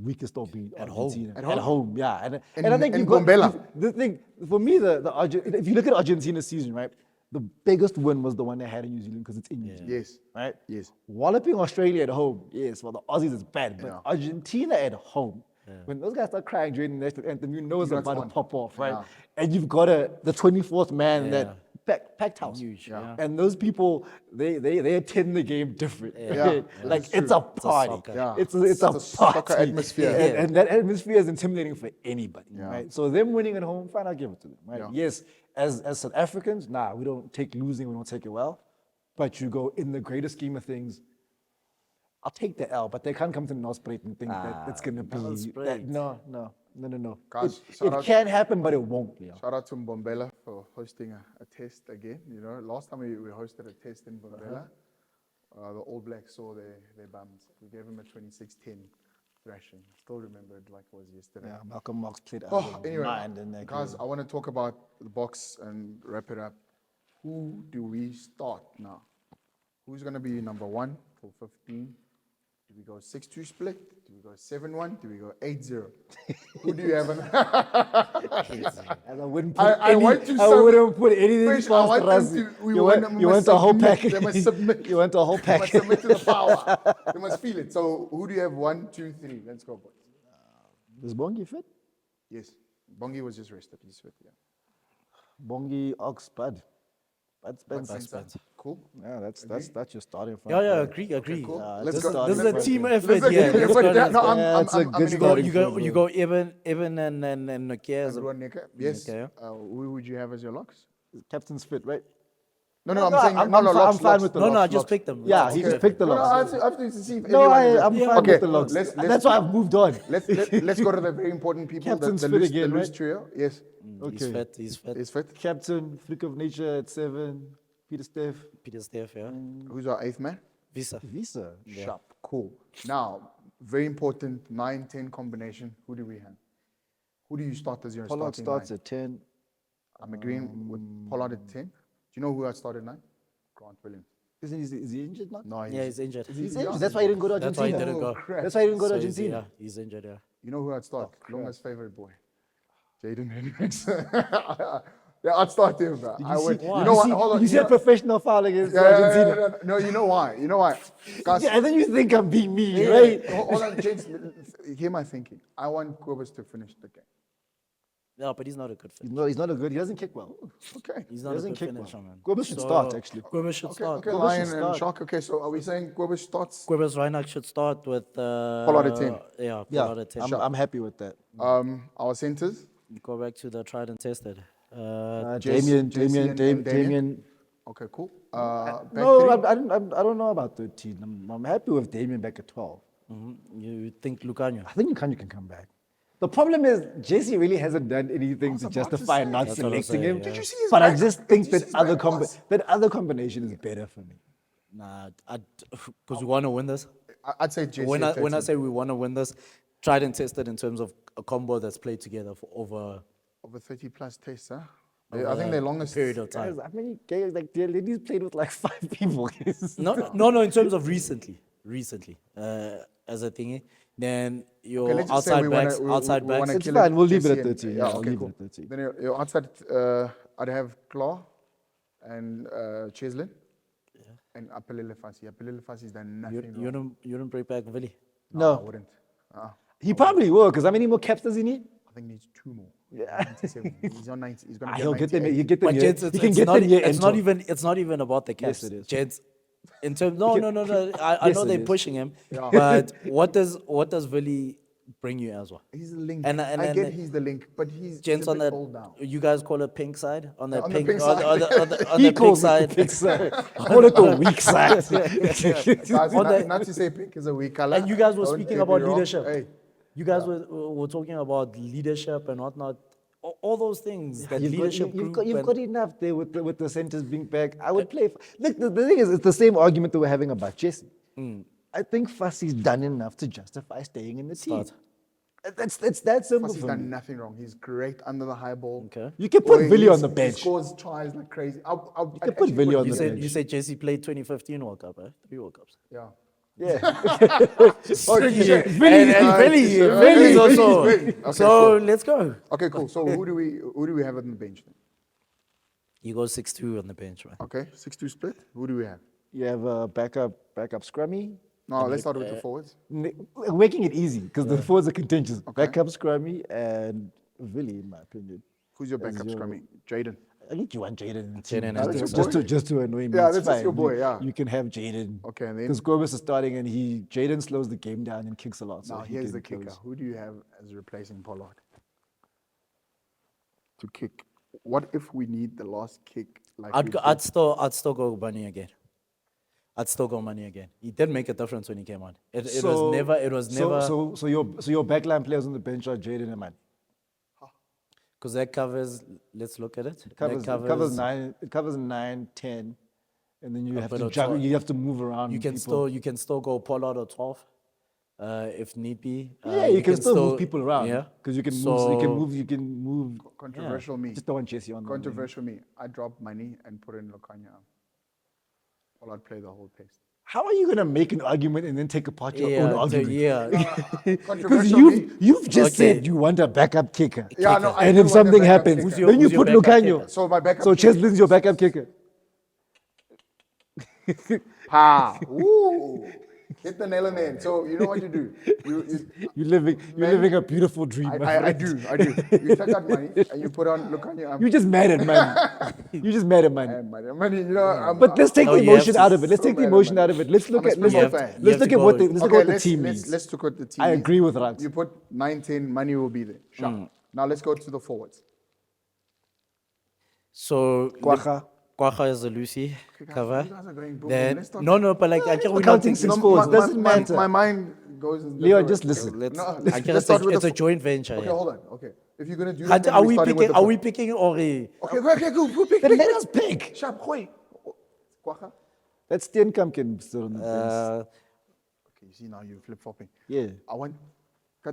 we can still beat Argentina. At At home. home, yeah. And In- I think in you've got Bombela. the thing for me. If you look at Argentina's season, right, the biggest win was the one they had in New Zealand because it's in New Zealand, Yes. right? Yes. Walloping Australia at home, yes. For the Aussies, it's bad, but Yeah. Argentina at home. When those guys start crying during the national anthem, you know it's know it's about on. to pop off, right? Yeah. And you've got the 24th man in that packed house. Huge, Yeah. And those people, they attend the game different. Yeah. Right? Yeah, Like that's it's true. a party. soccer. Yeah. It's a It's a party. soccer atmosphere. And that atmosphere is intimidating for anybody. Yeah. Right? So them winning at home, fine, I'll give it to them. Right? Yeah. Yes, as South Africans, we don't take losing, we don't take it well. But you go in the greater scheme of things, I'll take the L, but they can't come to Nelspruit and think that it's gonna be that. No. Guys, It shout out- can happen, but it won't. Yeah. Shout out to Mbombela for hosting a test again. You know, last time we hosted a test in Mbombela, the All Blacks saw their bums. We gave them a 26-10 thrashing. Still remember it like it was yesterday. Yeah, Malcolm Marx played out Oh, of anyway, mind in that guys, game. I want to talk about the box and wrap it up. Who do we start now? Who's going to be number 1 for 15? Do we go 6-2 split? Do we go 7-1? Do we go 8-0? Who do you have? And I wouldn't put I want to I wouldn't put anything Fresh, past I want them Rassi. to- we You want want, them you must want a whole submit, package. they must submit. You want a whole They must package. submit to the power. They must feel it. So who do you have? 1, 2, 3. Let's go, boys. Is Bongi fit? Yes. Bongi was just rested. He's fit, yeah. Bongi, Ox, Bud. Bud Spence. Bud Spence. Cool. Yeah, that's your starting front. Yeah, five. agree. cool. Yeah, Let's just go. This is starting a front. team Yeah. effort here. Let's go, let's No, go. Yeah, it's a good gonna starting You front. go Evan and Nokia as a Everyone, Nika? Yes. Okay. Who would you have as your locks? Captain's fit, right? No, I'm saying I'm locks, fine locks. with the No, locks. I just locks. picked them. Yeah, he just picked the No, I locks. have to see if No, everyone is I'm there. fine Okay, with the locks. let's- That's why I've moved on. Let's go to the very important people. Captain's the fit loose, again, the loose right? trio. Yes, He's fit. is fit. Captain, freak of nature at 7. Peter Steph, Peter Steph, yeah. Who's our 8th man? Visa. Visa. Sharp. Cool. Now, very important 9-10 combination. Who do we have? Who do you start as your Pollard starting starts 9? at 10. I'm agreeing with Pollard at 10. Do you know who I started 9? Grant Williams. Is he injured now? No, Yeah, he's injured. He's injured. That's why he didn't go to That's why he Argentina. didn't go. crap. That's why he didn't go to So he's- Argentina. Yeah, he's injured, yeah. You know who I'd start? Longa's favorite boy. Jaden Hendricks. Yeah, I'd start him, bro. I would. You know what? Hold on. You said professional foul against Yeah, yeah, Argentina. yeah, yeah. No, you know why? You know why? Guys, Yeah, and then you think I'm being mean, right? hold on, James. Hear my thinking. I want Kobus to finish the game. No, but he's not a good fit. He's not a good. He doesn't kick well. Okay. He's He not a doesn't good kick finisher, well. man. Gobus should start, actually. Gobus should Okay, start. okay, Kobus Lion should and start. Shark. Okay, so are we saying Kobus starts? Quibus Reinach should start with Pollard at 10. Yeah, Yeah, Pollard at 10. I'm happy with that. Our centers? Go back to the tried and tested. Damien. Okay, cool. Back No, three? I don't know about 13. I'm happy with Damien back at 12. You think Lucanio? I think Lucanio can come back. The problem is, JC really hasn't done anything to about to justify say not That's what I'm selecting saying, him. yeah. Did you see his But I back? just Did think you that see his back pass? other combination is better for me. Nah, because we want to win this. I'd say JC. When at I 13. say we want to win this, tried and tested in terms of a combo that's played together for over Over 30 plus tests, huh? I think their longest. period of time. Guys, I mean, guys, like, the ladies played with like 5 people. No, in terms of recently, as a thingy. Then your Okay, let's just say we outside wanna- backs, we wanna It's kill fine, we'll leave it JC at and- 13, Yeah, yeah, I'll okay, leave it cool. at 13. Then your outside, I'd have Claw and Cheslin. And Apelele Fassi. Apelele Fassi's done nothing wrong. you don't break back Willie. I No, wouldn't. he probably will, because how many more caps does he need? I think he needs 2 more. Yeah. 97. He's on 90. He's going to get He'll get them. 98. He'll get them. But here. gents, He can get them here. it's not even about the caps. Yes, it is. Gents, in terms, no. I Yes, know it they're is. pushing him, but what does Willie bring you as well? He's the link. And- I get he's the link, but he's Gents a on bit that, old now. you guys call it pink side on the On the pink, pink on, side. on the He pink calls it side. the pink side. Call it the weak side. Guys, On not, the- not to say pink is a weak color. And you guys were Don't speaking get me about wrong. leadership. Hey, You guys were talking about leadership and whatnot. All those things that You've got, leadership you've group got, you've and- got enough there with the centers being back. I would play. Look, the thing is, it's the same argument that we're having about Jesse. I think Fassi's done enough to justify staying in the team. Start. That's that simple Fassi's for done me. nothing wrong. He's great under the high ball. Okay. You can put Boy, Villy on he's- the bench. He scores tries like crazy. You can put Villy on You the said bench. you said Jesse played 2015 World Cup, 3 World Cups. Yeah. Yeah. And Villy, Villy's also. Villy. Okay, So cool. let's go. Okay, cool. So who do we have on the bench then? You go 6-2 on the bench, man. Okay, 6-2 split. Who do we have? You have a backup scrummy. No, let's start with the forwards. We're making it easy because the forwards are contentious. Backup scrummy and Villy, in my opinion. Who's your backup your- scrummy? Jaden. I think you want Jaden in the Jaden team. as the boy. Just to annoy me. Yeah, it's that's just your fine. boy, yeah. You can have Jaden. Okay, and then Because Corbus is starting and Jaden slows the game down and kicks a lot. So now he here's can the kicker. close. Who do you have as replacing Pollard to kick? What if we need the last kick? Like we did? I'd still go Bunny again. I'd still go Money again. He did make a difference when he came on. It was never So your backline players on the bench are Jaden and Man. because that covers. Let's look at it. It covers 9, 10, and then you have bit to of juggle. 12. You have to move around. You can people. still go Pollard or 12, if need be. Yeah, you can still move people around. Yeah, because you can So- move. You can move. Controversial me. Just don't want Jesse on. the wing. Controversial me. I drop money and put in Lukanya. Pollard play the whole test. How are you gonna make an argument and then take apart your own argument? Because Controversial me. you've just Okay. said you want a backup kicker. Yeah, no, I and do if want a something backup happens, kicker. Who's then you your put backup Lucanio. kicker? So my backup. So kicker- Cheslin's your backup kicker. Pa. Woo. Hit the nail on the head. So you know what you do. You're living a beautiful dream. my I friend. do. You take out money and you put on Lukanya. You just mad at man. You just mad at man. Money, you know. But let's take No, the you have emotion to- out of it. Let's so take the mad at emotion man. out of it. Let's look I'm a at let's Springbok look, fan. let's look at what the Okay, the team let's needs. look at the team. I needs. agree with Rags. You put 19, money will be there. Sure. Now let's go to the forwards. So Kwacha is a Lucy cover. you guys are going boom, Then let's talk- no, but like I can't. We're not counting thinking. six forwards. Doesn't matter. My mind goes. in Leon, different just ways. listen. Let's. No, I let's can't start with it's the a joint venture. Okay, yeah. hold on. Okay, if you're gonna do that, then Are we're we starting with picking? the Are we picking or? Okay, cool. Who pick? Then let us pick. Sharp, Khoi. Kwagga? That's Steenkamp still on the bench. Okay, you see now you're flip-flopping. Yeah. I want...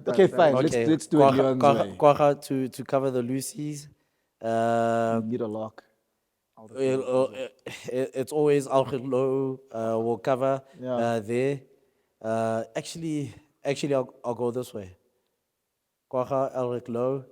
Okay, fine. Let's do it Leon's way. Quagga to cover the Lucies. You need a lock. It's always Algelo will cover Yeah. there. Actually, I'll go this way. Quagga, Elric Low,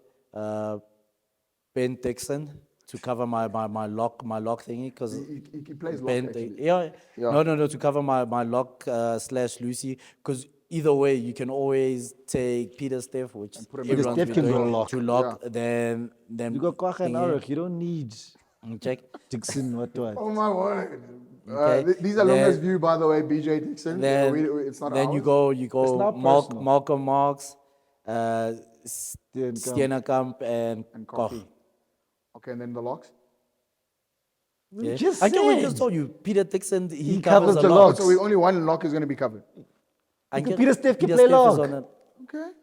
Ben Dixon to cover my lock thingy because He plays lock, actually. yeah. Yeah. No, to cover my lock / Lucy because either way you can always take Peter Steph, which put him in everyone's Steph been can go doing, lock. to lock. Then You got Kwagga and thingy. Ulrich. You don't need Check. Dixon. What? Oh my word. Okay. These are Lunga's Then- view, by the way, BJ Dixon. Then, It's not then ours. you go not Malcolm personal. Marks, Steenkamp. Steenkamp and Koch. Koch. Okay, and then the locks? Yeah. just I think we said. just told you Peter Dixon. He covers covers the a lot. locks. So only one lock is going to be covered. I Because get Peter Steph can Peter play Steph is lock. on it.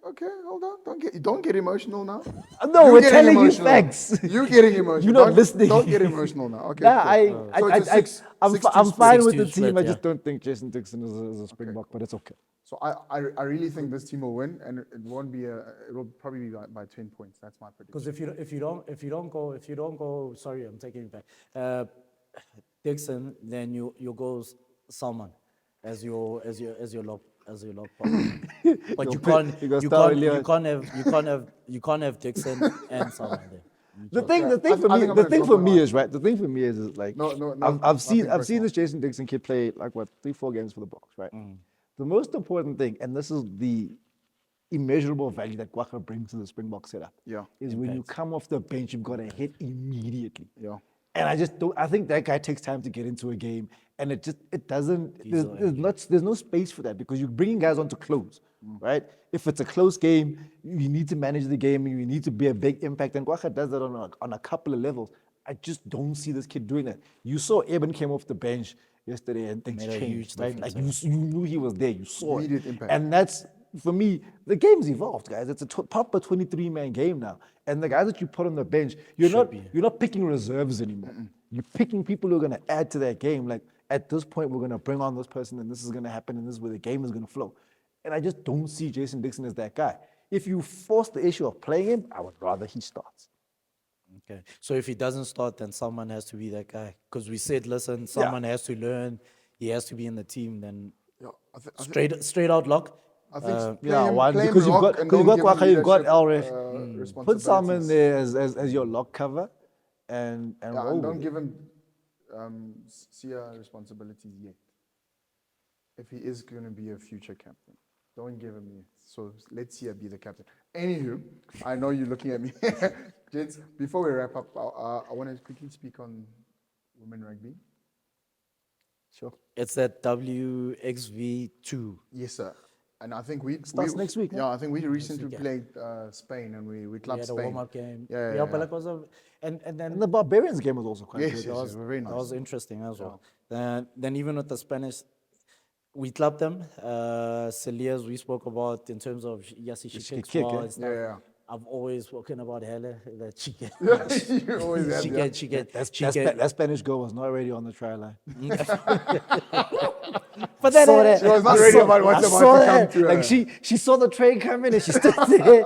Okay, hold on. Don't get emotional now. No, You're we're getting telling you emotional. facts. You're getting emotional. You're not Don't- listening. Don't get emotional now. Okay. Nah, cool. So it's a six- I'm 6-2 fine split. with the 6-2 team. split, I just yeah. don't think Jason Dixon is a Springbok, but it's okay. So I really think this team will win, and it won't be it will probably be by 10 points. That's my prediction. Because if you don't go, sorry, I'm taking it back. Dixon, then you go Salman as your lock partner. But you can't have Dixon and Salman there. The thing I think I'm the gonna thing drop for the me line. is right. The thing for me is like No, I've seen nothing this Jason Dixon kid play like what 3-4 games for the Box, right? The most important thing, and this is the immeasurable value that Kwagga brings to the Springbok setup, Yeah. is when you come off the bench, you've got to hit immediately. Yeah. And I just don't. I think that guy takes time to get into a game, and it doesn't. There's no space for that because you're bringing guys on to close, right? If it's a close game, you need to manage the game, and you need to be a big impact. And Kwagga does that on a couple of levels. I just don't see this kid doing that. You saw Eben came off the bench yesterday, and things Made a huge changed, right? difference, Like you knew he was there. You saw Immediate it, impact. and that's. For me, the game's evolved, guys. It's a proper 23-man game now, and the guys that you put on the bench, you're not picking reserves anymore. You're picking people who are going to add to that game. Like at this point, we're going to bring on this person, and this is going to happen, and this is where the game is going to flow. And I just don't see Jason Dixon as that guy. If you force the issue of playing him, I would rather he starts. Okay. So if he doesn't start, then someone has to be that guy. Because we said, listen, someone has to learn. He has to be in the team. Then Yeah. I think straight out lock. I think play yeah, him, one, play him because you've lock got- and because you've don't got give him Kwagga, you've got leadership, Elrich. Put Salman responsibilities. there as your lock cover, and Yeah, roll and with don't it. give him Sia responsibilities yet. If he is going to be a future captain, don't give him yet. So let's Sia be the captain. Anywho, I know you're looking at me. Gents, before we wrap up, I want to quickly speak on women rugby. Sure. It's that WXV2. Yes, sir. And I think we Starts next week, Yeah, I think we recently week, yeah. played Spain, and we We clubbed had a Spain. warm-up game. Yeah. but like and then And the Barbarians game was also quite Yes, good. yes, that was, very that nice. was interesting as well. Then even with the Spanish, we clubbed them. Celias, we spoke about in terms of yes, she can kicks kick, well eh? and stuff. Yeah. I've always spoken about Helle that she can. You always have she that. can. That Spanish goal was not already on the try line. But then Saw that. She was not I ready saw- about what's I about saw to come that. to her. Like she saw the train coming and she stood there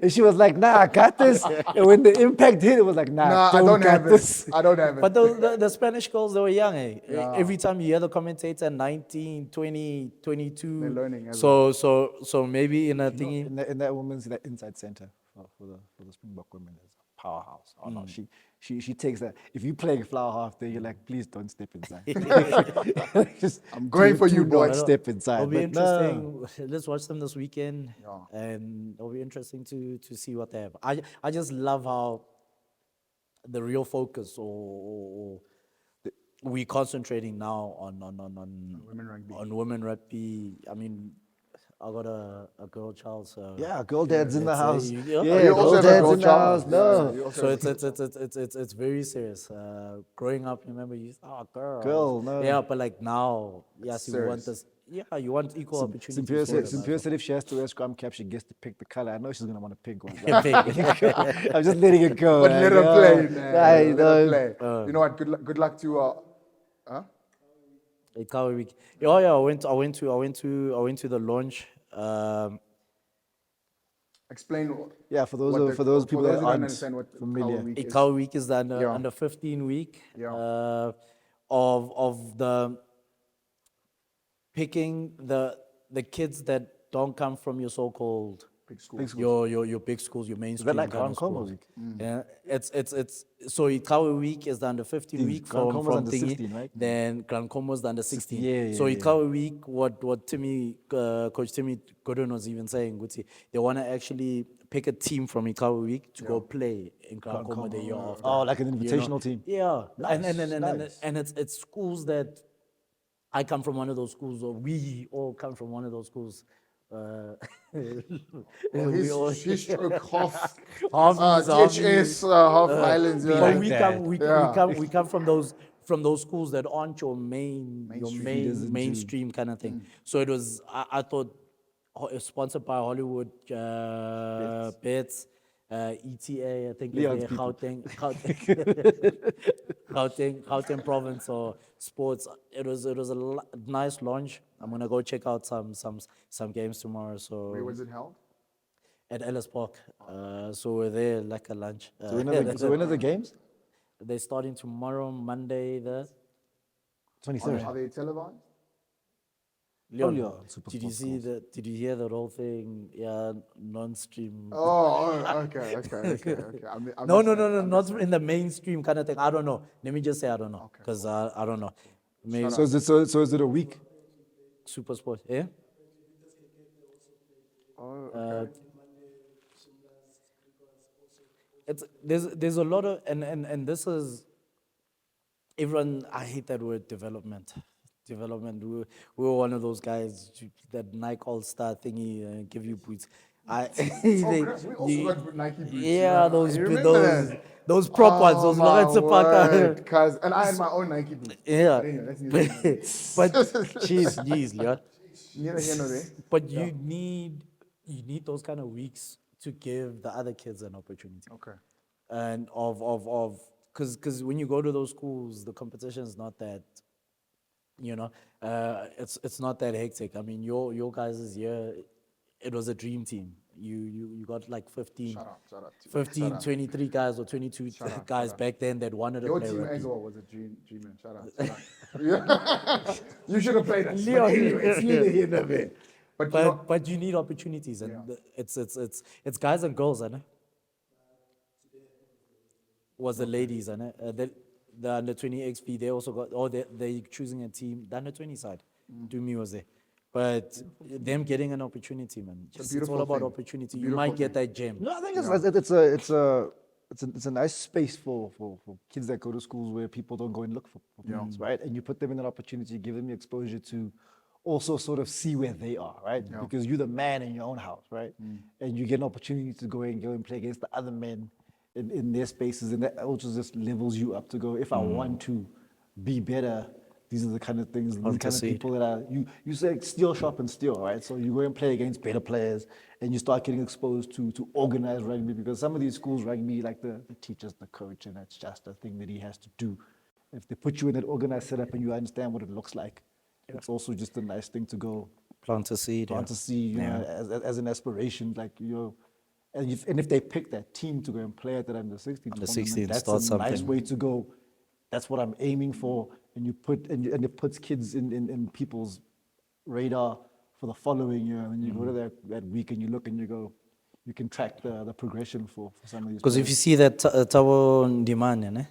and she was like, "Nah, I got this." And when the impact hit, it was like, "Nah, Nah, I don't got have this." it. I don't have it. But the Spanish girls, they were young. Every time you hear the commentator, 19, 20, 22. They're learning as So maybe in a thingy. In that women's that inside center for the Springbok women is a powerhouse. Oh no, she takes that. If you play flower half there, you're like, please don't step inside. Just I'm going for you, do boy. not step inside. It'll be But no. interesting. Let's watch them this weekend, and it'll be interesting to see what they have. I just love how the real focus or we concentrating now on Women rugby. on women rugby. I mean, I got a girl child, so Yeah, girl dad's in the Let's house. say Yeah, you- You also girl have a dad's girl in the child. house. Yeah, No. you also So have- it's very serious. Growing up, remember you girl. Girl, no. Yeah, but like now, yes, you want serious. this. Yeah, you want equal opportunity. Simpia said if she has to wear scrum cap, she gets to pick the color. I know she's gonna want to pick one. Pick. I'm just letting it go. But like, let her yo, play, man. I Let know. her play. You know what? Good luck to Huh? Ikawe week. Oh yeah, I went to the launch. Explain. Yeah, for those what the- for those people who that don't aren't understand what familiar. Kawa Week is. Ikawe week is the Yeah. under 15 week. Yeah. Of the picking the kids that don't come from your so-called Big school. Big schools. your big schools, your Is mainstream that like kind Grand of Como schools. week? Yeah, it's so Ikawe week is the under 15 week Grand Como's from under thingy. 16, right? Then Grand Como is the under 16. yeah, So yeah, Ikawe week, what Timmy, Coach Timmy Gordon was even saying, Guti, they want to actually pick a team from Ikawe week to go play in Grand Como the year after. Oh, like an you know? invitational team. Yeah, Nice. and it's schools that I come from one of those schools, or we all come from one of those schools. Well, his stroke half. Half me's, THS, half islands. be Yeah. but like that. we come from those schools that aren't your Feeders into- mainstream kind of thing. So it was I thought sponsored by Hollywood Bets, ETA, I think Leon's it's people. Gauteng province or sports. It was a nice launch. I'm gonna go check out some games tomorrow. So Where was it held? at Ellis Park. So we're there like a lunch. So when are the games? They're starting tomorrow, Monday, the 23rd. Are they televised? Leon. Leon, Super Did you Sports see that? Did you hear the whole thing? Yeah, non-stream. Okay. I No, missed that. not in the mainstream kind of thing. I don't know. Let me just say I don't know, because I don't know. Maybe So is it a week? Super Sport, yeah. It's there's a lot of and this is everyone. I hate that word development. Development. We were one of those guys that Nike All Star thingy give you boots. Chris, we also got Nike boots. Yeah, those You remember that? those prop ones, those Lorenzo Parker. Cause, and I had my own Nike boots. Yeah, But anyway, that's neither here nor there. but jeez, Leon. Neither here nor there. But you need those kind of weeks to give the other kids an opportunity. Okay. And because when you go to those schools, the competition is not that, it's not that hectic. I mean, your guys' year, it was a dream team. You got like 15, Shout out. 15, 23 guys or 22 guys back then that wanted to Your play team rugby. as well was a dream man. Shout out. Yeah. You should have played us. But anyway, it's neither here nor there. But you know, But you need opportunities, and it's guys and girls, and was the ladies, and the under 20 XP they also got. Oh, they choosing a team. The under 20 side, Dumi was there, but them getting an opportunity, man. Just, it's beautiful all about thing. opportunity. You Beautiful might get that gem. No, I think it's a nice space for kids that go to schools where people don't go and look for things, right? And you put them in an opportunity, give them the exposure to also sort of see where they are, right? Because you're the man in your own house, right? And you get an opportunity to go and play against the other men in their spaces, and that also just levels you up to go, if I want to be better, these are the kind of things, these kind of people that are, you say steal, shop, and steal, right? So you go and play against better players, and you start getting exposed to organized rugby, because some of these schools rugby, like the teacher's the coach, and that's just a thing that he has to do. If they put you in that organized setup and you understand what it looks like, it's also just a nice thing to go Plant a seed. want to see, you know, as an aspiration, like, you know, and if they pick that team to go and play at that under 16 Under tournament, 16, that's start a nice something. way to go. That's what I'm aiming for, and it puts kids in people's radar for the following year. And you go to that week and you look and you go, you can track the progression for some of these. Because if you see that Tabo Ndimane,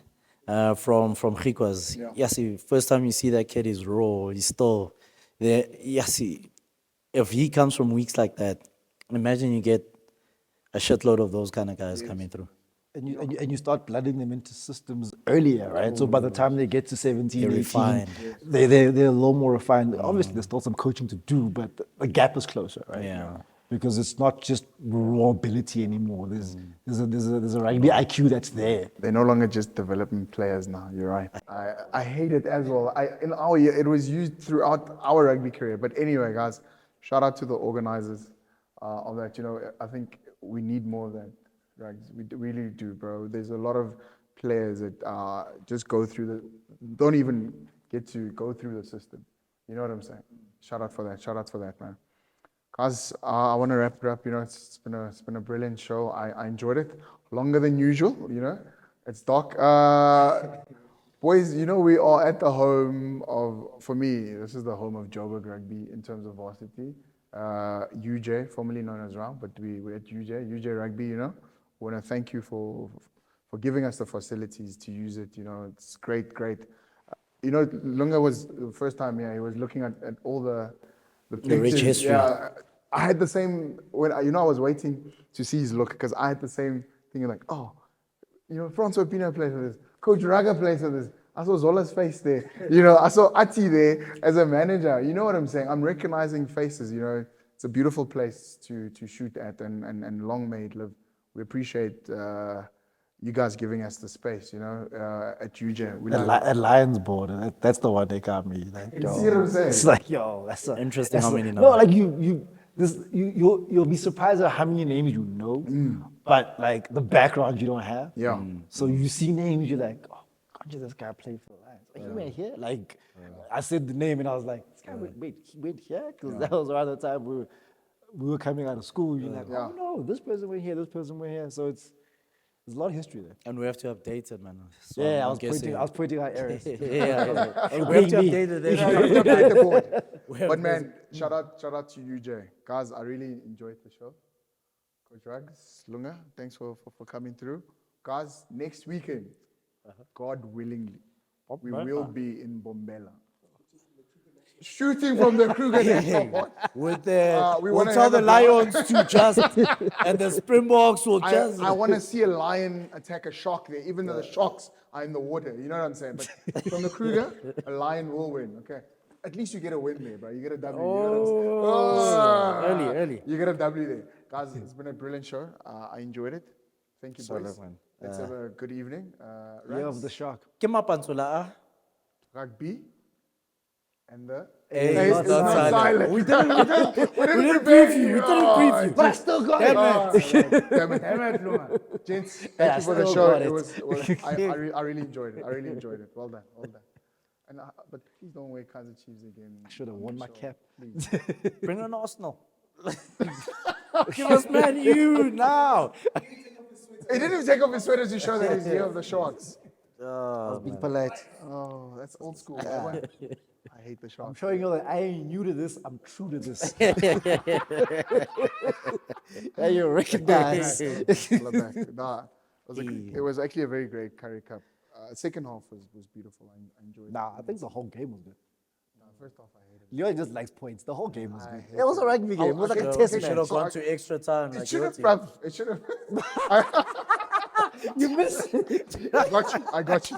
from Chikwas, see, first time you see that kid is raw, he's still there. See, if he comes from weeks like that, imagine you get a shitload of those kind of guys coming through. And you start blooding them into systems earlier, right? So by the time they get to 17, They're 18, refined. they're a little more refined. Obviously, there's still some coaching to do, but the gap is closer, right? Yeah. Because it's not just raw ability anymore. There's a rugby IQ that's there. they're no longer just development players now. You're right. I hate it as well. In our year, it was used throughout our rugby career. But anyway, guys, shout out to the organizers of that. You know, I think we need more of that. Right? We really do, bro. There's a lot of players that just go through don't even get to go through the system. You know what I'm saying? Shout out for that. Shout out for that, man. Guys, I want to wrap it up. You know, it's been a brilliant show. I enjoyed it. Longer than usual. You know, it's dark. Boys, you know, we are at the home of, for me, this is the home of Joburg Rugby in terms of varsity. UJ, formerly known as Round, but we're at UJ Rugby, you know. I want to thank you for giving us the facilities to use it. You know, it's great. You know, Lunga was the first time here. He was looking at all the rich pictures. history. Yeah, I had the same when I was waiting to see his look because I had the same thing. Like, oh, you know, Francois Pino plays for this. Coach Raga plays for this. I saw Zola's face there. You know, I saw Ati there as a manager. You know what I'm saying? I'm recognizing faces. You know, it's a beautiful place to shoot at, and long may it live. We appreciate you guys giving us the space, you know, at UJ. We At Lions board, and that's the one they got me. Like, You see what I'm saying? It's like, yo, that's a, Interesting that's how a- many No, numbers. like you'll be surprised at how many names you know, but like the background you don't have. Yeah. So you see names, you're like, oh, can't this guy play for the Lions? Like, he went here. Like, I said the name, and I was like, this guy he went here, because that was around the time we were coming out of school. You're like, oh no, this person went here, this person went here. So there's a lot of history there. And we have to update it, man. So Yeah, I'm I guessing- was pointing out errors. yeah. And we have to Me. update it. Yeah, then. you have to hit the board. We have But this- man, shout out to UJ. Guys, I really enjoyed the show. Coach Rags, Lunga, thanks for coming through. Guys, next weekend, God willingly, we will be in Bombela. Shooting from the Kruger Airport. With the, We we'll wanna tell have the a blast. Lions to just, and the Springboks will just. I want to see a lion attack a shark there, even though the sharks are in the water. You know what I'm saying? But from the Kruger, a lion will win. Okay, at least you get a win there, bro. You get a W. You know what I'm saying? Early. You get a W there, guys. It's been a brilliant show. I enjoyed it. Thank you, boys. Solid, man. Let's have a good evening. Year of the shark. Ke Mapantsula, ah? Rugby and the. Hey, Hey, it's it's not not silent. silent. We didn't prepare brief you. We didn't brief you. But I still got Damn it. it. Damn it, Lunga. Gents, Yeah, thank I you for the still show. got It it. was I really enjoyed it. I really enjoyed it. Well done. And but please don't wear Kaiser Chiefs again. Should have worn my cap. Bring on Arsenal. Give us Man U now. He didn't even take off his sweater to show that he's here of the Sharks. Being polite. Oh, that's old school. I hate the I'm Sharks. showing you that I ain't new to this. I'm true to this. Hey, you recognize. Pull it back. Nah, it was actually a very great Curry Cup. Second half was beautiful. I enjoyed Nah, I think the whole game was good. it. First half, I hated it. Leon just likes points. The whole game was good. hate It was a rugby game. It was like a test Should have match. gone to extra time. It Like should your have, team. bruv. It should have. You missed it. I got you.